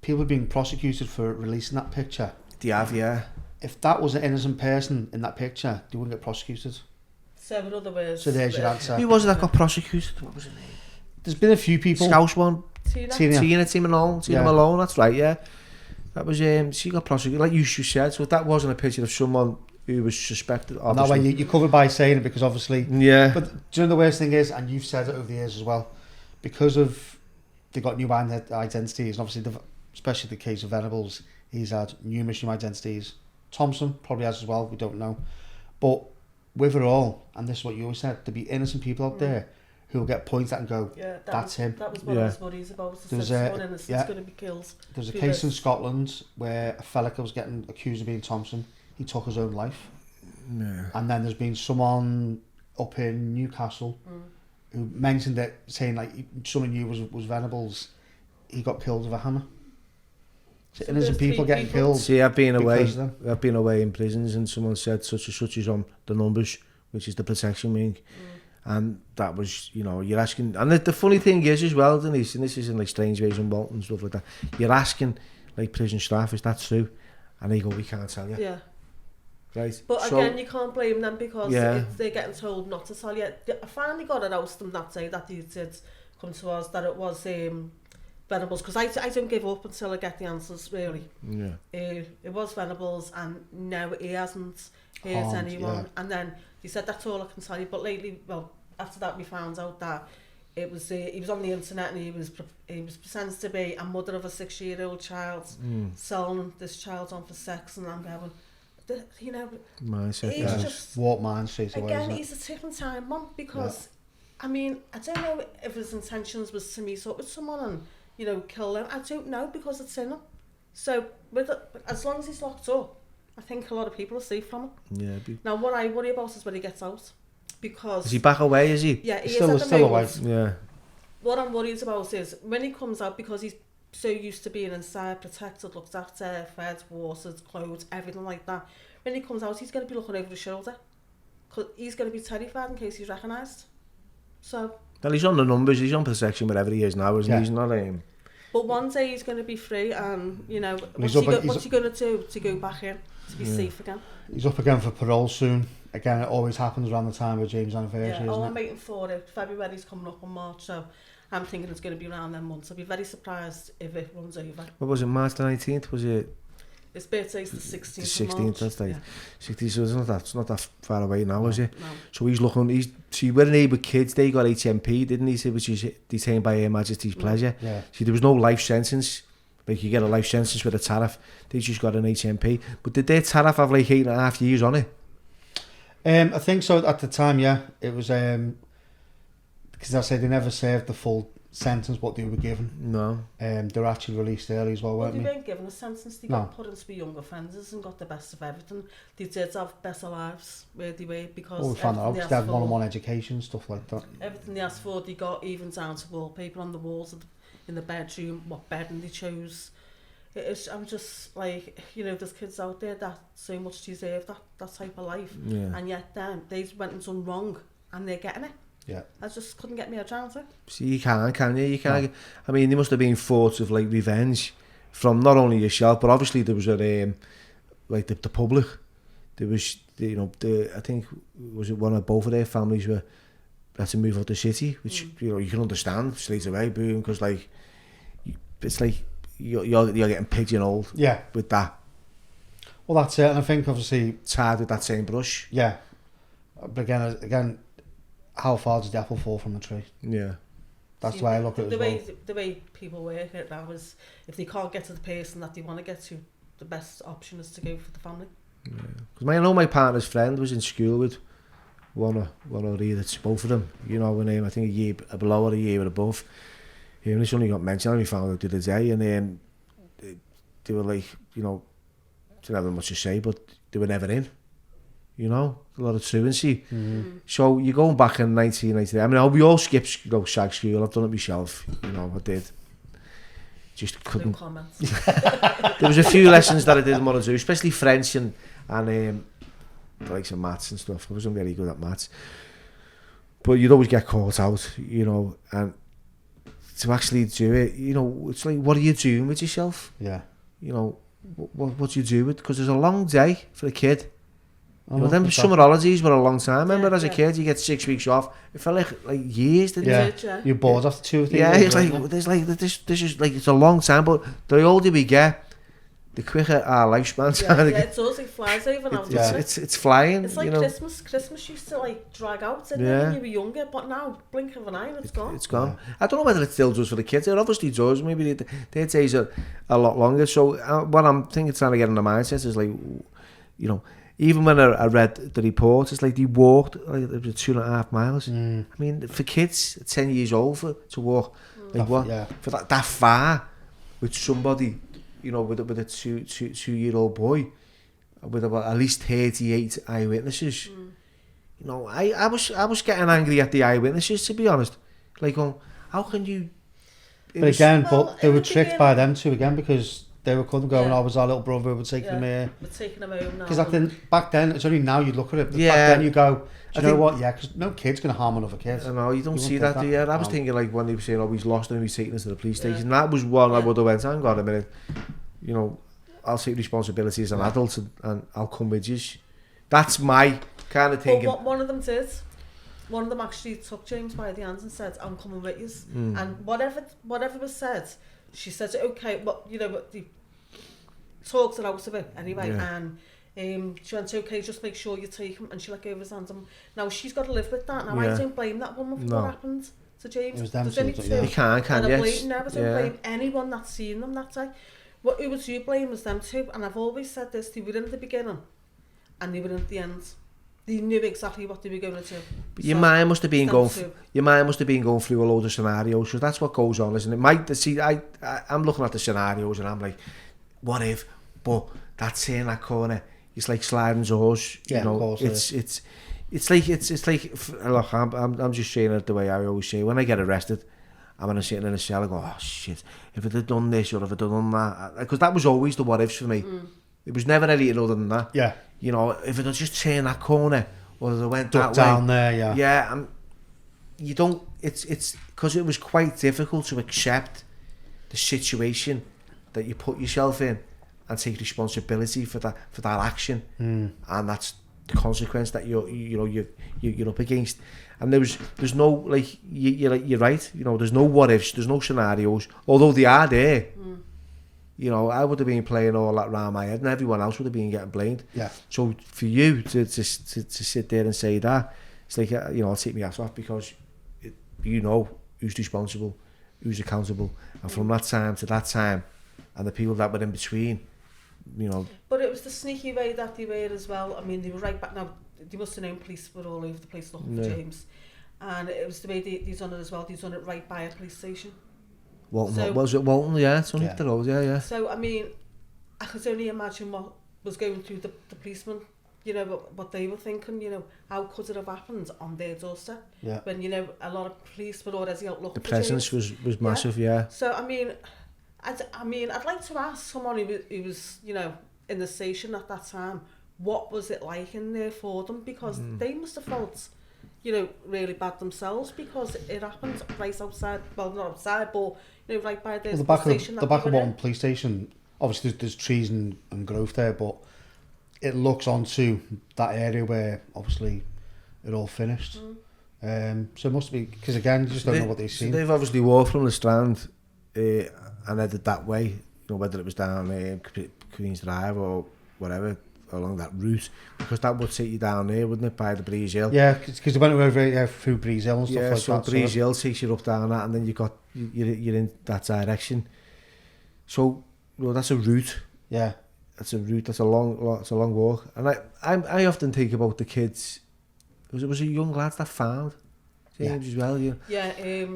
people are being prosecuted for releasing that picture. They have, yeah. If that was an innocent person in that picture, they wouldn't get prosecuted. So in other words, So there's your answer. Who was it that got prosecuted? What was her name? There's been a few people. Scouse one. Tina Malone, that's right, yeah. That was, she got prosecuted, like you said, so if that wasn't a picture of someone who was suspected, obviously. No way, you're covered by saying it, because obviously... Yeah. But do you know the worst thing is, and you've said it over the years as well, because of, they got new identities, and obviously, especially the case of Venables, he's had numerous new identities. Thompson probably has as well, we don't know. But with it all, and this is what you always said, there'll be innocent people out there who will get pointed at and go, that's him. That was what I was worried about. There's going to be killed. There was a case in Scotland where a fella was getting accused of being Thompson. He took his own life. Yeah. And then there's been someone up in Newcastle who mentioned it, saying like someone knew was Venables. He got killed with a hammer. So innocent people getting killed. See, I've been away in prisons, and someone said such and such is on the numbers, which is the protection wing. And that was, you're asking, and the funny thing is as well, Denise, and this is in like Strange Ways and Walton and stuff like that, you're asking like prison staff, is that true? And they go, we can't tell you. Yeah. Right. But again, you can't blame them, because they're getting told not to tell you. I finally got it out of them that day that they did come to us, that it was Venables, because I don't give up until I get the answers, really. Yeah. It was Venables, and no, he hasn't hurt anyone. Yeah. And then he said, that's all I can tell you. But lately, well, after that we found out that it was he was on the internet, and he was pretending to be a mother of a 6-year-old child, selling this child on for sex, and I'm going, mindset, he's just walk man straight away. Again, he's a ticking time bomb, because I mean, I don't know if his intentions was to meet up with someone and kill them. I don't know, because it's in him. So as long as he's locked up, I think a lot of people are safe from it. Yeah. Now, what I worry about is when he gets out, because is he back away? Is he? Yeah, he still is at the moment. Away. Yeah. What I'm worried about is when he comes out, because he's so used to being inside, protected, looked after, fed, watered, clothed, everything like that. When he comes out, he's going to be looking over his shoulder, because he's going to be terrified in case he's recognised. So. Well, he's on the numbers. He's on protection wherever he is now, isn't he? He's not him. But one day he's going to be free, and what's he going to do to go back in to be safe again? He's up again for parole soon. Again, it always happens around the time of James' anniversary. I'm waiting for it. February's coming up on March, so I'm thinking it's going to be around them months. I'll be very surprised if it runs over. What was it? March the 19th? Was it? His birthday's the 16th. The 16th, that's right. 16th, so it's not that far away now, is it? No. So he's looking. See, we're in with kids. They got HMP, didn't he? Which is detained by Her Majesty's pleasure. Yeah. See, there was no life sentence. Like you get a life sentence with a tariff. They just got an HMP. But did their tariff have like 8.5 years on it? I think so at the time. Yeah, it was because I said they never served the full sentence what they were given. No. They were actually released early as well, weren't they? They weren't given a sentence. They got put into young offenders and got the best of everything. They did have better lives where they were, because we found out they had one-on-one education, stuff like that. Everything they asked for, they got, even down to wallpaper on the walls in the bedroom, what bedding they chose. I'm just like, there's kids out there that so much deserve that type of life, and yet they went and done wrong, and they're getting it. Yeah. I just couldn't get me around it. See, you can you? You can't. No. I mean, there must have been thoughts of like revenge from not only yourself, but obviously there was like the public. There was, I think was it one of both of their families were had to move out the city, which you can understand straight away, boom, because like it's like you're getting pigeonholed. Yeah. With that. Well, that's it, and I think obviously tarred with that same brush. Yeah. But again. How far does the apple fall from the tree? Yeah. That's the way I look at it The way people work it now is, if they can't get to the person that they want to get to, the best option is to go for the family. Yeah. Because I know my partner's friend was in school with one or either, it's both of them. When I think a year below or a year above. And this only got mentioned, and we found out the other day, and then they were like, didn't have much to say, but they were never in. A lot of truancy. Mm-hmm. So you're going back in 1993. I mean, we all skipped shag school. I've done it myself. I did. just No couldn't. comments. There was a few lessons that I didn't want to do, especially French and like some maths and stuff. I wasn't very good at maths, but you'd always get caught out, you know. And to actually do it, you know, it's like, what are you doing with yourself? Yeah. You know, what do you do with? Because there's a long day for a kid. You know, them exactly. summer holidays were a long time. Remember, as a yeah. kid, you get 6 weeks off. It felt like years, didn't it? Yeah. You're bored after 2 or 3 Yeah, years. it's like this is like, it's a long time, but the older we get, the quicker our lifespan. Yeah, it does. It flies over now. It's flying. It's like, you know. Christmas used to like drag out, didn't it, when you were younger, but now, blink of an eye and it's gone. It's gone. I don't know whether it still does for the kids. It obviously does. Maybe their days are a lot longer. So what I'm thinking, trying to get in the mindset is like, you know, even when I read the report, it's like they walked like 2.5 miles. I mean, for kids 10 years old to walk like for that far with somebody, you know, with a two-year-old boy, with about at least 38 eyewitnesses. You know, I was getting angry at the eyewitnesses, to be honest. Like, how can you? But again, they were tricked by them too again, because they were going, I was our little brother, we're taking him here. We're taking him home now. Because back then, it's only now you look at it, but Yeah. back then you go, do you know what? Yeah, because no kid's going to harm another kid. I know, you don't see that, do you? I was thinking, like, when they were saying, oh, he's lost and he's taking us to the police station. That was one I would have went, hang on a minute. You know, I'll take responsibility as an adult and I'll come with you. That's my kind of thinking. But one of them did. One of them actually took James by the hands and said, I'm coming with you. And whatever was said, she said, okay, but you know, but the talked it out of it anyway, and she went, okay, just make sure you take him, and she let go of his hands. Now she's got to live with that. Now I don't blame that woman for what happened to James. It was them only two, two. You can't and I you? never blame anyone that's seen them that day. What who was you blame was them two, and I've always said this, they were in at the beginning and they were in at the end. They knew exactly what they were going to do. But your mind must have been going. Your mind must have been going through a load of scenarios. So that's what goes on, isn't it? I'm looking at the scenarios and I'm like, what if? But that's in that corner. It's like sliding doors. Yeah, you know, of course it's like. Look, I'm just saying it the way I always say. When I get arrested, I'm when I'm sitting in a cell, I go, oh shit! If I'd have done this or if I'd have done that, because that was always the what ifs for me. It was never anything other than that. Yeah. You know, if it had just turned that corner, or if it went that down way, there, yeah, you don't. It's because it was quite difficult to accept the situation that you put yourself in and take responsibility for that action, and that's the consequence that you're up against. And there's no like you're right. You know, there's no what ifs, there's no scenarios, although they are there. You know, I would have been playing all that round my head, and everyone else would have been getting blamed. Yeah. So for you to sit there and say that, it's like, you know, I'll take my ass off, because you know who's responsible, who's accountable, and from that time to that time, and the people that were in between, you know. But it was the sneaky way that they were as well. I mean, they were right back now. They must have known police were all over the place looking for James, and it was the way they done it as well. They done it right by a police station. Walton, was it Walton? Yeah, it's only the road, yeah. So, I mean, I could only imagine what was going through the policemen, you know, what they were thinking, you know, how could it have happened on their doorstep? Yeah. When, you know, a lot of police were already out looking The for presence James. was massive, yeah. So, I mean, I'd like to ask someone who was, you know, in the station at that time, what was it like in there for them? Because they must have felt, you know, really bad themselves, because it happened right outside, well, not outside, but, you know, right by the station. The back of Walton police station, obviously there's trees and growth there, but it looks onto that area where obviously it all finished. So it must be, because again, you just don't know what they've seen. So they've obviously walked from the Strand and headed that way, you know, whether it was down Queen's Drive or whatever, along that route, because that would take you down there, wouldn't it, by the Breeze Hill? Yeah, because they went over through Breeze Hill and stuff like so that. Breeze Hill takes you up down that, and then you're in that direction. So, you know, that's a route. Yeah, that's a route. That's a long walk. And I often think about the kids. Was it young lads that found James as well? Yeah. Yeah.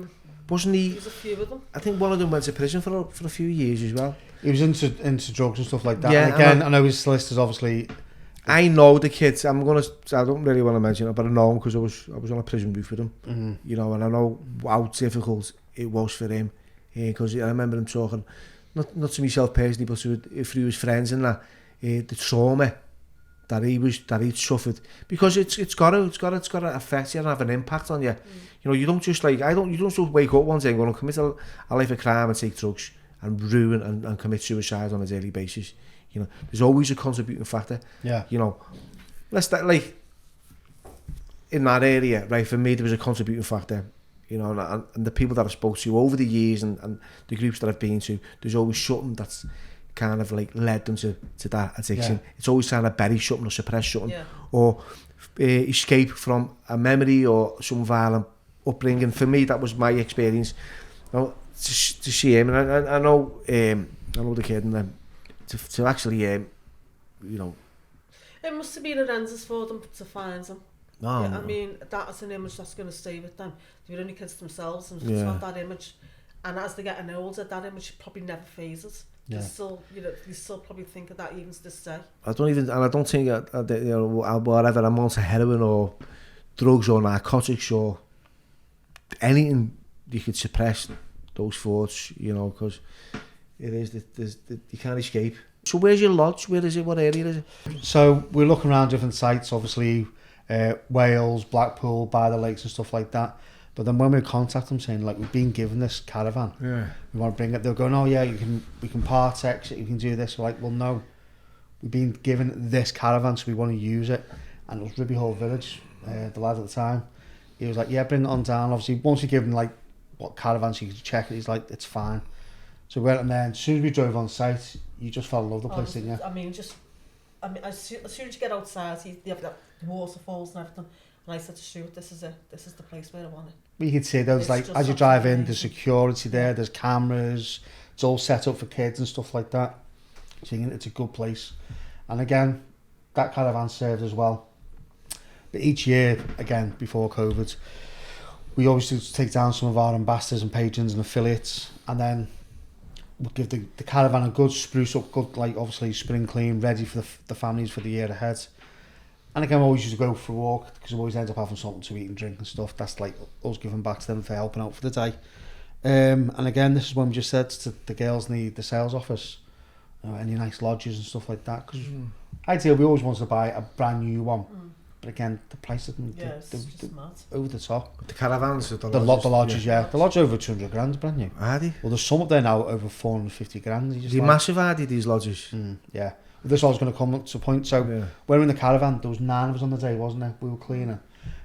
Wasn't he? There's a few of them. I think one of them went to prison for a few years as well. He was into drugs and stuff like that. Yeah, and again, I know his solicitors obviously. I know the kids. I don't really want to mention it, but I know him because I was on a prison roof with him. You know, and I know how difficult it was for him because I remember him talking, not to myself personally, but through his friends and that, the trauma that he'd suffered, because it's got to affect you and have an impact on you. You know, you don't just like, you don't just wake up one day and go and commit a life of crime and take drugs and ruin and commit suicide on a daily basis. You know, there's always a contributing factor. Yeah. You know, like in that area, right, for me there was a contributing factor. You know, and the people that I spoke to over the years and the groups that I've been to, there's always something that's kind of like led them to that addiction. Yeah. It's always trying to bury something or suppress something, or escape from a memory or some violent upbringing. For me, that was my experience. You know, to see him, and I know the kid, and to actually, you know, it must have been horrendous for them to find him. No, I mean, that is an image that's going to stay with them. They're only kids themselves, and it's not that image. And as they're getting older, that image probably never phases. Yeah. You still probably think of that even to this day. I don't think you know, whatever amount of heroin or drugs or narcotics or anything you could suppress those thoughts, you know, because it is you can't escape. So where's your lodge? Where is it? What area is it? So we're looking around different sites, obviously Wales, Blackpool, by the lakes and stuff like that. But then when we contact them saying, like, we've been given this caravan, we want to bring it, they're going, oh yeah, we can part X it, you can do this. We're like, well, no, we've been given this caravan, so we want to use it. And it was Ribby Hall Village, the lad at the time. He was like, yeah, bring it on down. Obviously, once you give him like what caravans you can check it, he's like, it's fine. So we went, and then as soon as we drove on site, you just fell in love with the place, didn't you? I mean, as soon as you get outside, you have that waterfalls and everything. And I said to Stuart, this is the place where I want it. You could see those, like, as you drive in, there's security there, there's cameras, it's all set up for kids and stuff like that. So it's a good place. And again, that caravan served as well. But each year, again, before COVID, we always used to take down some of our ambassadors and patrons and affiliates, and then we'll give the caravan a good spruce up, good, like, obviously spring clean, ready for the families for the year ahead. And again, we always used to go for a walk, because we always end up having something to eat and drink and stuff. That's like us giving back to them for helping out for the day. And again, this is when we just said to the girls in the sales office, any nice lodges and stuff like that, because ideally we always wanted to buy a brand new one. But again, the price of them, over the top. The caravans, the lodges, yeah. The lodge over 200 grand, brand new. Are they? Well, there's some up there now over 450 grand. They're massive, are they, these lodges? Yeah. This was going to come up to a point. So when we were in the caravan, there was 9 of us on the day, wasn't there? We were cleaning.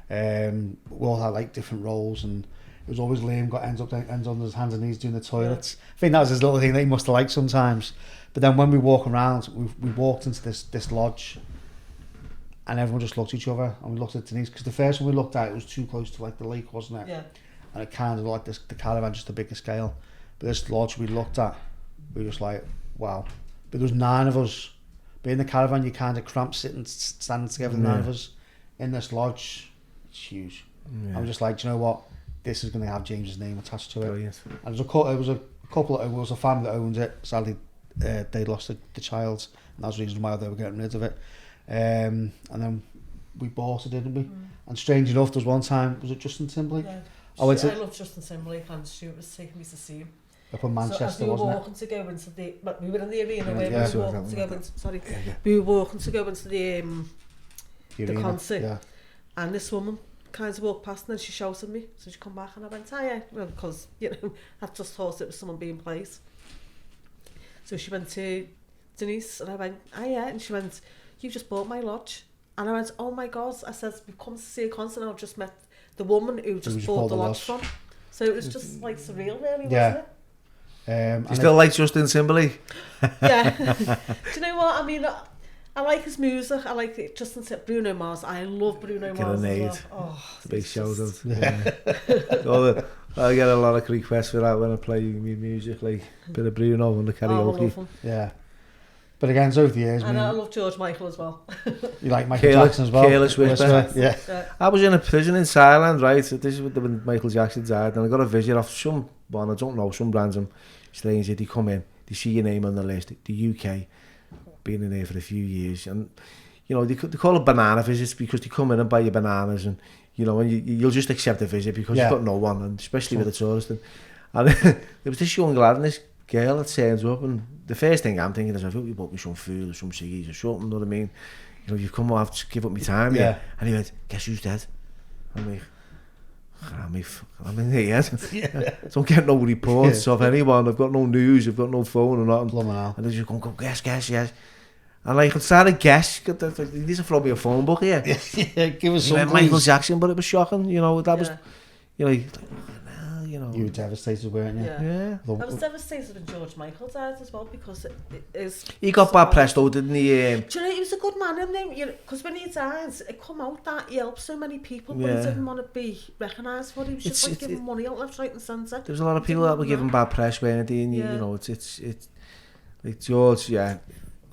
We all had like different roles, and it was always Liam ends on his hands and knees doing the toilets. I think that was his little thing that he must have liked sometimes. But then when we walk around, we walked into this lodge, and everyone just looked at each other, and we looked at Denise, because the first one we looked at, it was too close to like the lake, wasn't it? Yeah. And it kind of like the caravan, just a bigger scale. But this lodge we looked at, we were just like, wow. But there was 9 of us. But in the caravan, you kind of cramp sitting, standing together, 9 of us. In this lodge, it's huge. Yeah. I'm just like, do you know what? This is going to have James's name attached to it. Brilliant. And it was a couple, it was a family that owned it. Sadly, they lost the child, and that was the reason why they were getting rid of it. And then we bought it, didn't we? And strange enough, there was one time, was it Justin Timberlake? Yeah. I love Justin Timberlake, and Stuart was taking me to see him. Up in Manchester, wasn't it? We were in the arena where we were walking to go into, we were walking to go into the concert, and this woman kind of walked past, and then she shouted at me, so she come back, and I went, hiya, well, because, you know, I just thought it was someone being played. So she went to Denise, and I went, hiya, and she went, you just bought my lodge. And I went, oh my God, I said, we've come to see a concert, and I've just met the woman who just bought the lodge from. So it was just like surreal, really, wasn't it? You still like Justin Timberlake? Yeah. Do you know what? I mean, I like his music. I like it. Justin Bruno Mars. I love Bruno Mars as well. Oh, it's a big shout out. Yeah. I get a lot of requests for that when I play music, like a bit of Bruno and the karaoke. Yeah. But again, it's over the years. And I love George Michael as well. You like Michael Jackson as well? Careless Whisper. Yeah. I was in a prison in Thailand, right? So this is when Michael Jackson died, and I got a visit off someone, I don't know, some random stranger. They come in, they see your name on the list. The UK, been in there for a few years, and you know they call it banana visits because they come in and buy you bananas, and you know, and you'll just accept a visit because you've got no one, and especially with a tourist. And And there was this young lad and this girl that turns up, and the first thing I'm thinking is, I thought you bought me some food or some ciggies or something, you know what I mean? You know, you've come off to give up my time, yeah. And he went, guess who's dead? I'm like, I'm in here, don't get no reports of anyone, I've got no news, I've got no phone or nothing. And they're just going, go, guess, yes. And like, I'm trying to guess, you need to throw me a phone book here. Give us some Michael Jackson, but it was shocking, you know, that was, you know, you know. You were devastated, weren't you? Yeah. I was devastated when George Michael died as well, because it is... He got bad press though, didn't he? Do you know, he was a good man, because when he died, it come out that he helped so many people, but he didn't want to be recognised for it. He was just like giving money out left, right and centre. There was a lot of people that were giving bad press, weren't they? And you know, it's like George,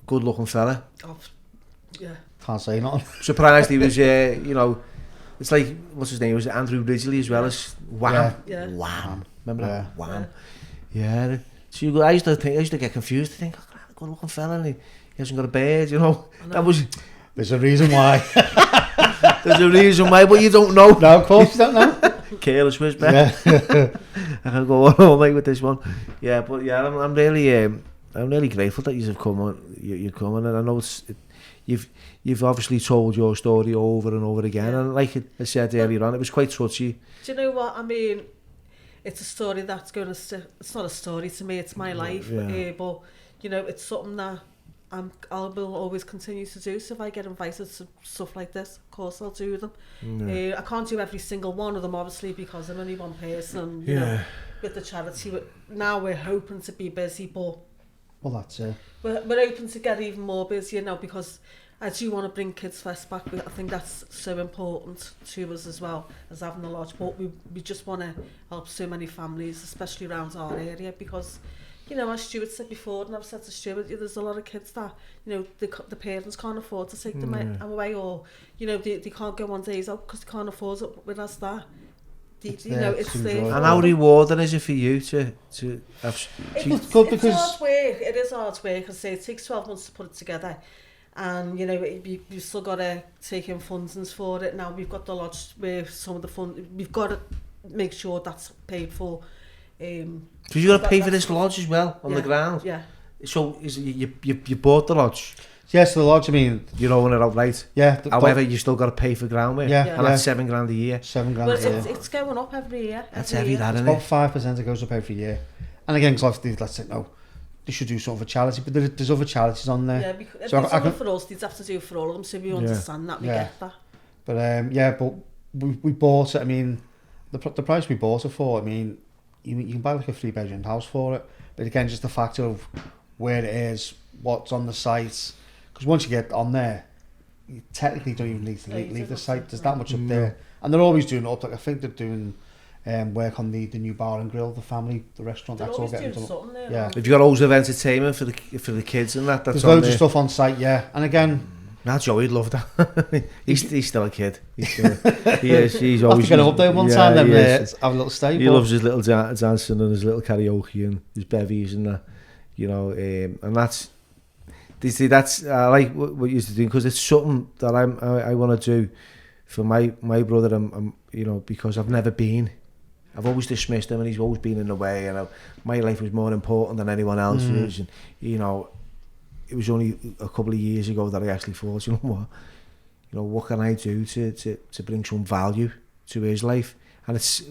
good looking fella. Oh, yeah. Can't say nothing. Surprised he was, you know, it's like, what's his name? It was Andrew Ridgeley as well as Wham. Yeah. Wham. Remember that? Wham. Yeah. So I used to get confused. I think, oh, good looking fella, and he hasn't got a beard, you know. That was... There's a reason why. There's a reason why, but you don't know. No, of course you don't know. Careless whisper. Yeah. I can go all night with this one. Yeah, but yeah, I'm really grateful that you've come on. You're coming, and I know you've obviously told your story over and over again, and like I said earlier on, it was quite touchy. Do you know what I mean? It's a story that's going to. It's not a story to me. It's my life, but you know, it's something that I will always continue to do. So if I get invited to stuff like this, of course I'll do them. I can't do every single one of them, obviously, because I'm only one person. You know, with the charity, now we're hoping to be busy, but. Well, that's it. We're hoping to get even more busy now, because I do want to bring Kids Fest back. I think that's so important to us as well as having a lodge. But we just want to help so many families, especially around our area, because, you know, as Stuart said before, and I've said to Stuart, there's a lot of kids that, you know, the parents can't afford to take them away, or, you know, they can't go on days out because they can't afford it with us that. It's you know, it's there. And how rewarding is it for you to have... It's good because... It's hard work. It is hard work. I say it takes 12 months to put it together. And, you know, you've still got to take in fundings for it. Now we've got the lodge where some of the fund... We've got to make sure that's paid for. So you've got to pay for this lodge as well, on the ground? Yeah. So is you bought the lodge? Yes, the lodge, I mean... You're owning it outright? Yeah. However, you still got to pay for ground work? Yeah. And that's $7,000 a year? $7,000 a year. It's going up every year. That's heavy, that, isn't it? It's about 5% it goes up every year. And again, let's say, no, they should do something for charity, but there's other charities on there. Yeah, because if it's something for us, they'd have to do for all of them, so we understand that, we get that. But but we bought it, I mean, the price we bought it for, I mean, you can buy like a 3-bedroom house for it, but again, just the factor of where it is, what's on the site, because once you get on there, you technically don't even need to leave the site. There's that much up there, and they're always doing it up. Like I think they're doing work on the new bar and grill, the restaurant. They're that's all getting done. There, yeah. Have you got loads of entertainment for the kids and that? That's there's loads of stuff on site, yeah. And again, Joey'd love that. he's still a kid. He's always. I'll have to get up there one time. Then have a little stay. He loves his little dancing and his little karaoke and his bevies and that. You know, and that's I like what you're doing, because it's something that I want to do for my brother. I'm you know, because I've never been. I've always dismissed him, and he's always been in the way. And my life was more important than anyone else's. And you know, it was only a couple of years ago that I actually thought, you know what can I do to bring some value to his life? And it's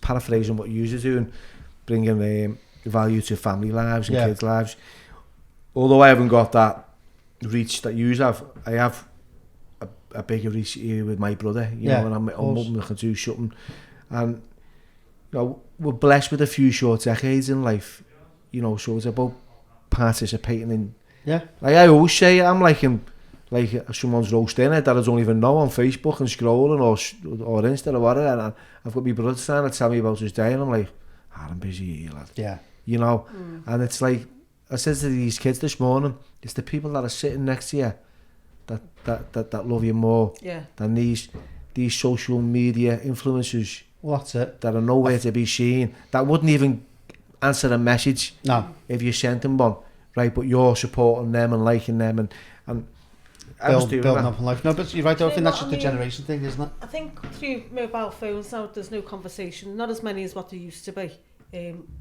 paraphrasing what you're doing, bringing value to family lives and kids' lives. Although I haven't got that reach that you have, I have a bigger reach here with my brother, you know, and I'm I can do something. And, you know, we're blessed with a few short decades in life, you know, so it's about participating in... Yeah. Like I always say, I'm like someone's roast dinner that I don't even know on Facebook and scrolling or Insta or whatever, and I've got my brother trying to tell me about his day, and I'm like, I'm busy here, lad. Yeah. You know, and it's like, I said to these kids this morning, it's the people that are sitting next to you that love you more than these social media influencers. Well, that's it. That are nowhere to be seen, that wouldn't even answer a message if you sent them one, right? But you're supporting them and liking them and building up in life. No, but you're right, I think that's just a generation thing, isn't it? I think through mobile phones now, there's no conversation, not as many as what there used to be.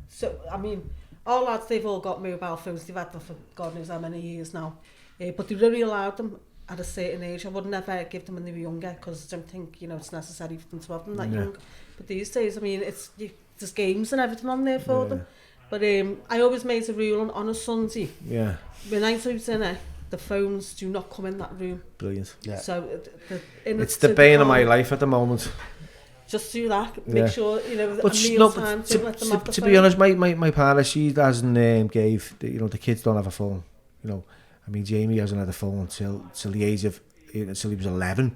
So, I mean, our lads, they've all got mobile phones. They've had them for God knows how many years now. But they've only allowed them at a certain age. I would never give them when they were younger because I don't think, you know, it's necessary for them to have them that young. But these days, I mean, there's games and everything on there for them. But I always made a rule on a Sunday. Yeah. When I do dinner, the phones do not come in that room. Brilliant. Yeah. So it's the bane of my life at the moment. Just do that. Make sure, you know, but a meal time, don't let them have the to phone. be honest, my partner, she doesn't gave, you know, the kids don't have a phone. You know, I mean, Jamie hasn't had a phone until the age of, until he was 11.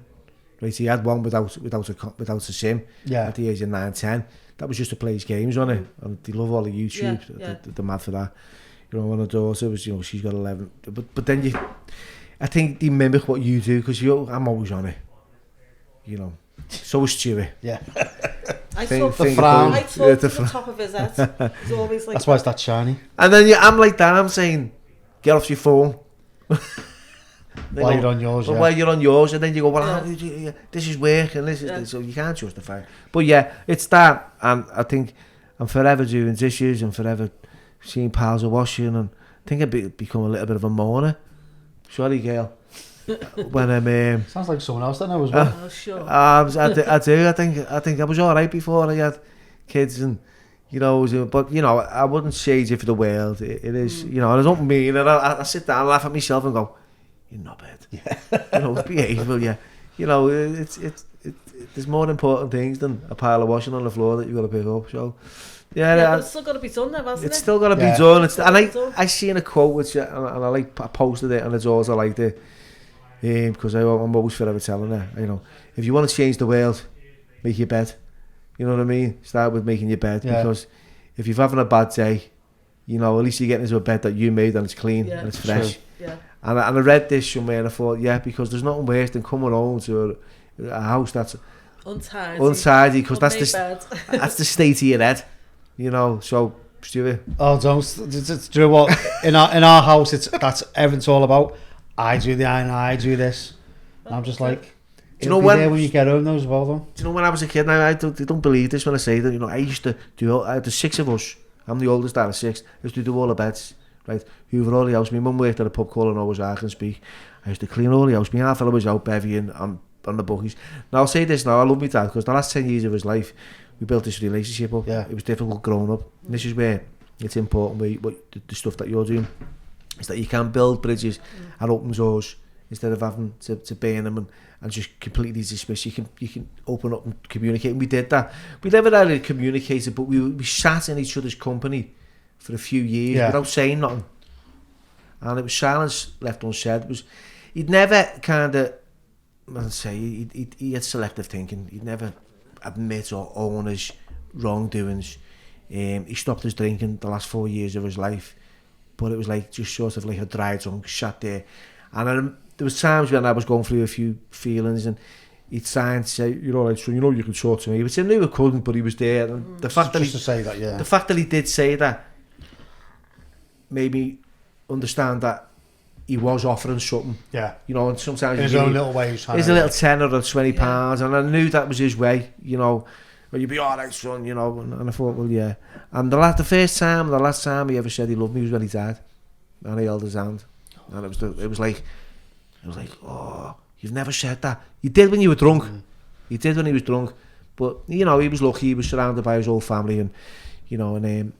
Right, he had one without a SIM at the age of 9, 10. That was just to play his games on it, and they love all the YouTube. They're mad for that. You know, when her daughter was, you know, she's got 11. But then I think they mimic what you do because I'm always on it. You know, so is Stuart. Yeah. I talk to the top of his head. He's always like. That's why it's that shiny. And then I'm like that. I'm saying, get off your phone. While you're on yours, while you're on yours, and then you go, well, this is work, and this is this, so you can't justify it. But yeah, it's that, and I think I'm forever doing dishes and forever seeing piles of washing, and I think I've become a little bit of a mourner. Sorry, girl. When I'm sounds like someone else that knows as well. Sure. I do. I think I was all right before I had kids, and you know, but you know, I wouldn't change it for the world. It is, you know, and I don't mean it. I sit down and laugh at myself and go, "You're not bad." You know, behave, will you? You know, it's there's more important things than a pile of washing on the floor that you've got to pick up. So, but it's still got to be done, though, hasn't it? It's still got to be done. I seen a quote which and I posted it, and it's always I liked it because I'm always forever telling her, you know, if you want to change the world, make your bed. You know what I mean? Start with making your bed because if you're having a bad day, you know, at least you're getting into a bed that you made and it's clean and it's fresh. Yeah. And I read this somewhere and I thought, because there's nothing worse than coming home to a house that's untidy because that's the state of your head, you know. So, Stuart. Oh, don't. Do you know what? In our house, that's everything's all about. I do the iron, I do this. And I'm just like, do you know when you get home, though, as well, though? Do you know when I was a kid? I don't believe this when I say that. You know, I used to do. There's 6 of us. I'm the oldest out of 6. I used to do all the beds. Right, hoover all the house. My mum worked at a pub called Always I Can Speak. I used to clean all the house. My half fella was out bevying on the buggies. Now I'll say this now, I love my dad because the last 10 years of his life we built this relationship up. It was difficult growing up. And this is where it's important what the stuff that you're doing is that you can build bridges and open doors instead of having to burn them and just completely dismiss. You can open up and communicate, and we did that. We never really communicated, but we sat in each other's company for a few years without saying nothing, and it was silence left unsaid. It was, he'd never kind of, I'd say he had selective thinking. He'd never admit or own his wrongdoings. He stopped his drinking the last 4 years of his life, but it was like just sort of like a dry drunk, sat there, and there was times when I was going through a few feelings and he'd sign to say, you're all right, son, you know you can talk to me, but he knew he couldn't, but he was there, and the fact that the fact that he did say that made me understand that he was offering something. Yeah. You know, and sometimes in his own little way, he's a little £10 or £20, and I knew that was his way, you know. Well, you'd be all right, son, you know. And I thought, well, yeah. And the last time he ever said he loved me was when he died, and he held his hand, and it was like, oh, you've never said that. You did when you were drunk. You did when he was drunk, but you know, he was lucky. He was surrounded by his whole family, and you know, and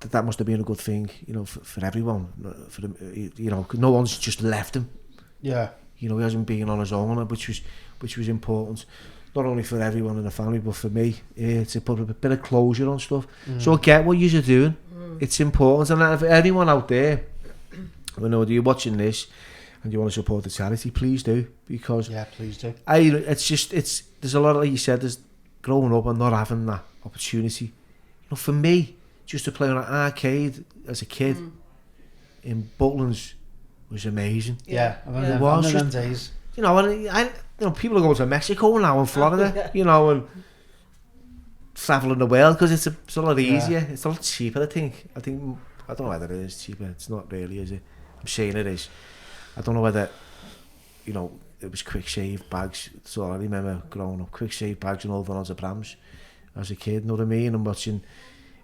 that must have been a good thing, you know, for everyone. For them, you know, no one's just left him. Yeah. You know, he hasn't been on his own, which was important, not only for everyone in the family, but for me, to put a bit of closure on stuff. So I get what you're doing. It's important, and for everyone out there, you know, you're watching this and you want to support the charity, please do, because please do. There's a lot of, like you said, there's growing up and not having that opportunity. You know, for me, just to play on an arcade as a kid in Butlins was amazing. Yeah, I remember them days. You know, and people are going to Mexico now and Florida, you know, and traveling the world because it's a lot easier. It's a lot cheaper, I think. I don't know whether it is cheaper. It's not really, is it? I'm saying it is. I don't know whether, you know, it was quick shave bags. So I remember growing up, quick shave bags and all the prams as a kid, you know what I mean? And watching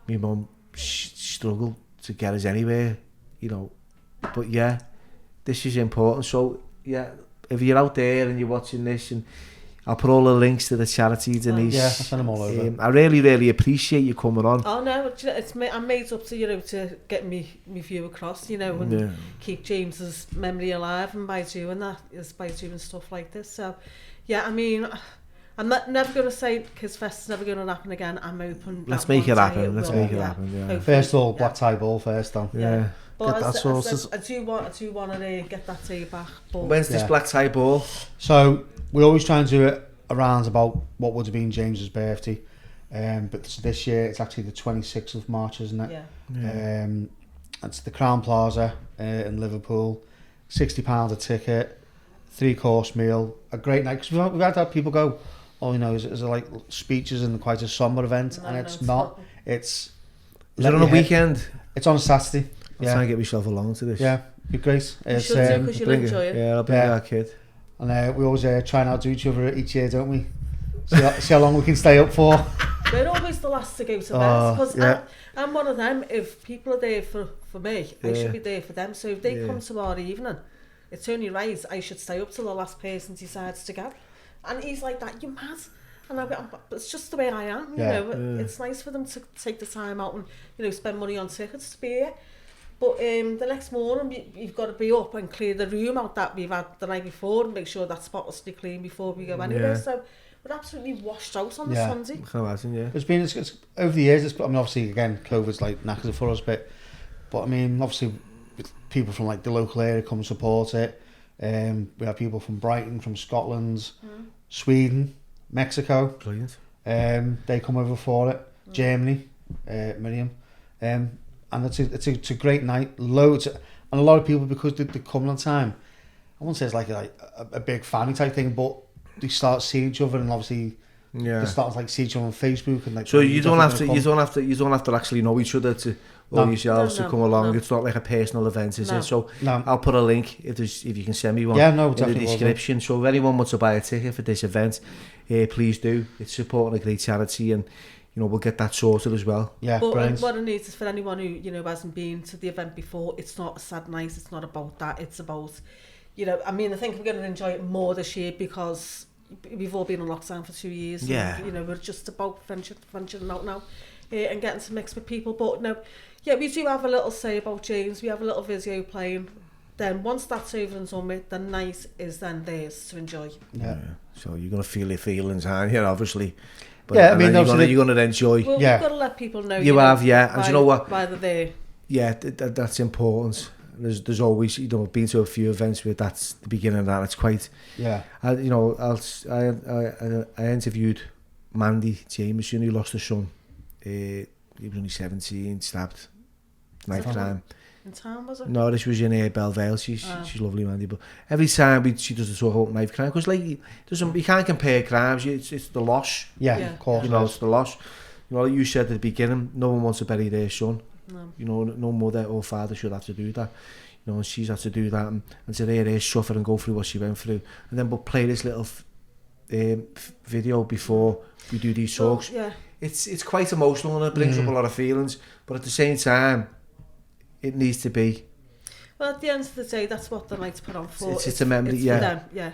my mum struggled to get us anywhere, you know. But yeah, this is important. So yeah, if you're out there and you're watching this, and I'll put all the links to the charity, Denise. Yeah, I'll send them all over. I really appreciate you coming on. Oh no, I'm made up to, you know, to get me view across, you know, and keep James's memory alive, and by doing that is by doing stuff like this. So yeah, I mean, I'm never going to say Kids Fest is never going to happen again. I'm open. Let's make it happen. Let's make it happen. Yeah. First of all, black tie ball first, then. Yeah. But get that sorted. I do want to get that tea back. But when's this black tie ball? So we always try and do it around about what would have been James's birthday, but this year it's actually the 26th of March, isn't it? Yeah. It's the Crown Plaza in Liverpool. £60 a ticket, 3-course meal, a great night. Because we've had people go, oh, you know, is it like speeches and quite a somber event? No, and it's no, not. It's is it on a weekend? It's on a Saturday. I'll try and get myself along to this. Yeah, be great. You should do, because you'll enjoy it. Yeah, I'll bring our kid. And we always try and outdo each other each year, don't we? See how long we can stay up for. We're always the last to go to bed, because I'm one of them. If people are there for me, I should be there for them. So if they come tomorrow evening, it's only right I should stay up till the last person decides to go. And he's like, that, you mad? And I go, but it's just the way I am, you know. It's nice for them to take the time out and, you know, spend money on tickets to be here. But the next morning, you've got to be up and clear the room out that we've had the night before, and make sure that's spotlessly clean before we go anywhere. So we're absolutely washed out on the Sunday. I can imagine, It's over the years. I mean, obviously, again, COVID's like knackers it for us a bit, but I mean, obviously, people from like the local area come and support it. We have people from Brighton, from Scotland, Sweden, Mexico. Brilliant. They come over for it. Germany, Miriam. And it's a great night. Loads, and a lot of people, because they come on time. I won't say it's like a big family type thing, but they start seeing each other, and obviously they start to like see each other on Facebook, and like. So you don't have to actually know each other to yourselves to come along. It's not like a personal event, is it? So I'll put a link if you can send me one in the description. So if anyone wants to buy a ticket for this event, please do. It's supporting a great charity, and you know, we'll get that sorted as well. Yeah, but what it needs is for anyone who, you know, hasn't been to the event before, it's not a sad night, it's not about that, it's about, you know, I mean, I think we're going to enjoy it more this year because we've all been in lockdown for 2 years. Yeah. And, you know, we're just about venturing out now and getting to mix with people. But no, yeah, we do have a little say about James, we have a little video playing. Then once that's over and done with, the night is then theirs to enjoy. Yeah. So you're going to feel your feelings, aren't you, obviously? But, I mean, you're going to enjoy. Well, you've got to let people know. You have, and you know what? Why they're there. Yeah, that's important. There's always, you know, been to a few events where that's the beginning of that. It's quite. Yeah. I interviewed Mandy Jameson, who lost her son. He was only 17, stabbed, knife crime. In town, was it? No, this was in Belvale. She's lovely, Mandy. But every time she does the talk about knife crime, because like you can't compare crimes. It's the loss. Yeah, of course. You know, it's the loss. You know, like you said at the beginning, no one wants to bury their son. No. You know, no mother or father should have to do that. You know, and she's had to do that, and to hear her suffer and go through what she went through, and then we'll play this little video before we do these talks. Yeah. It's quite emotional, and it brings up a lot of feelings, but at the same time, it needs to be. Well, at the end of the day, that's what the night's put on for. It's a memory, it's for them, yeah.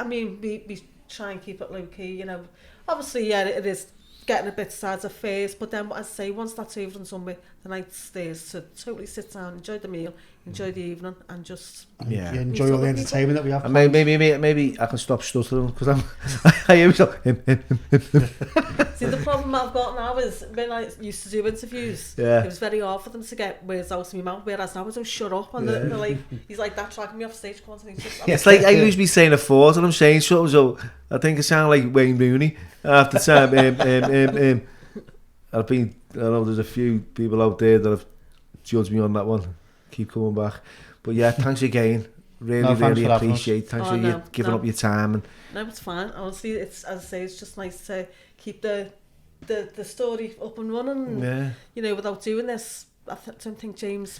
I mean, we try and keep it low key, you know. Obviously, yeah, it is getting a bit sad at first, but then, as I say, once that's over and done with, the night's theirs to totally sit down, enjoy the meal, enjoy the evening, and just enjoy all the entertainment that we have. And maybe I can stop stuttering because I hear myself. See, the problem I've got now is when I used to do interviews, it was very hard for them to get words out of my mouth, whereas now I don't shut up, and they're like, he's like that, tracking me off stage, it's like I used to be saying a fourth and I'm saying something, so I think I sound like Wayne Rooney half the time. I know there's a few people out there that have judged me on that one. Keep coming back, but yeah, thanks again. Really appreciate. Thanks for you giving up your time. And no, it's fine. Honestly, it's, as I say, it's just nice to keep the story up and running. And, you know, without doing this, I don't think James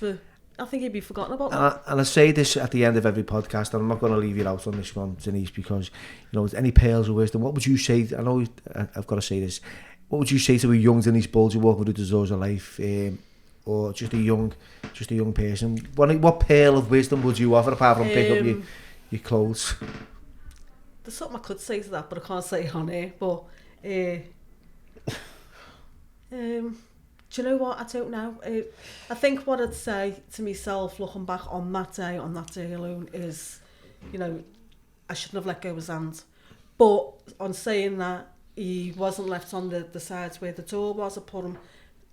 I think he'd be forgotten about. And I say this at the end of every podcast, and I'm not going to leave you out on this one, Denise, because you know, any pearls of wisdom. What would you say? I know I've got to say this. what would you say to a young Denise Bulger walking through the doors of life, or just a young person? What pearl of wisdom would you offer apart from pick up your clothes? There's something I could say to that, but I can't say it on air. But do you know what? I don't know. I think what I'd say to myself, looking back on that day alone, is, you know, I shouldn't have let go of his hand. But on saying that, he wasn't left on the sides where the door was. I put him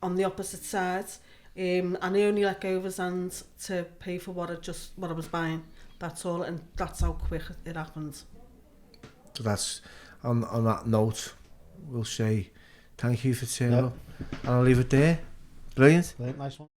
on the opposite side, and he only let go of his hand to pay for what I was buying. That's all, and that's how quick it happened. So that's on that note, we'll say thank you for turning up, and I'll leave it there. Brilliant. Nice one.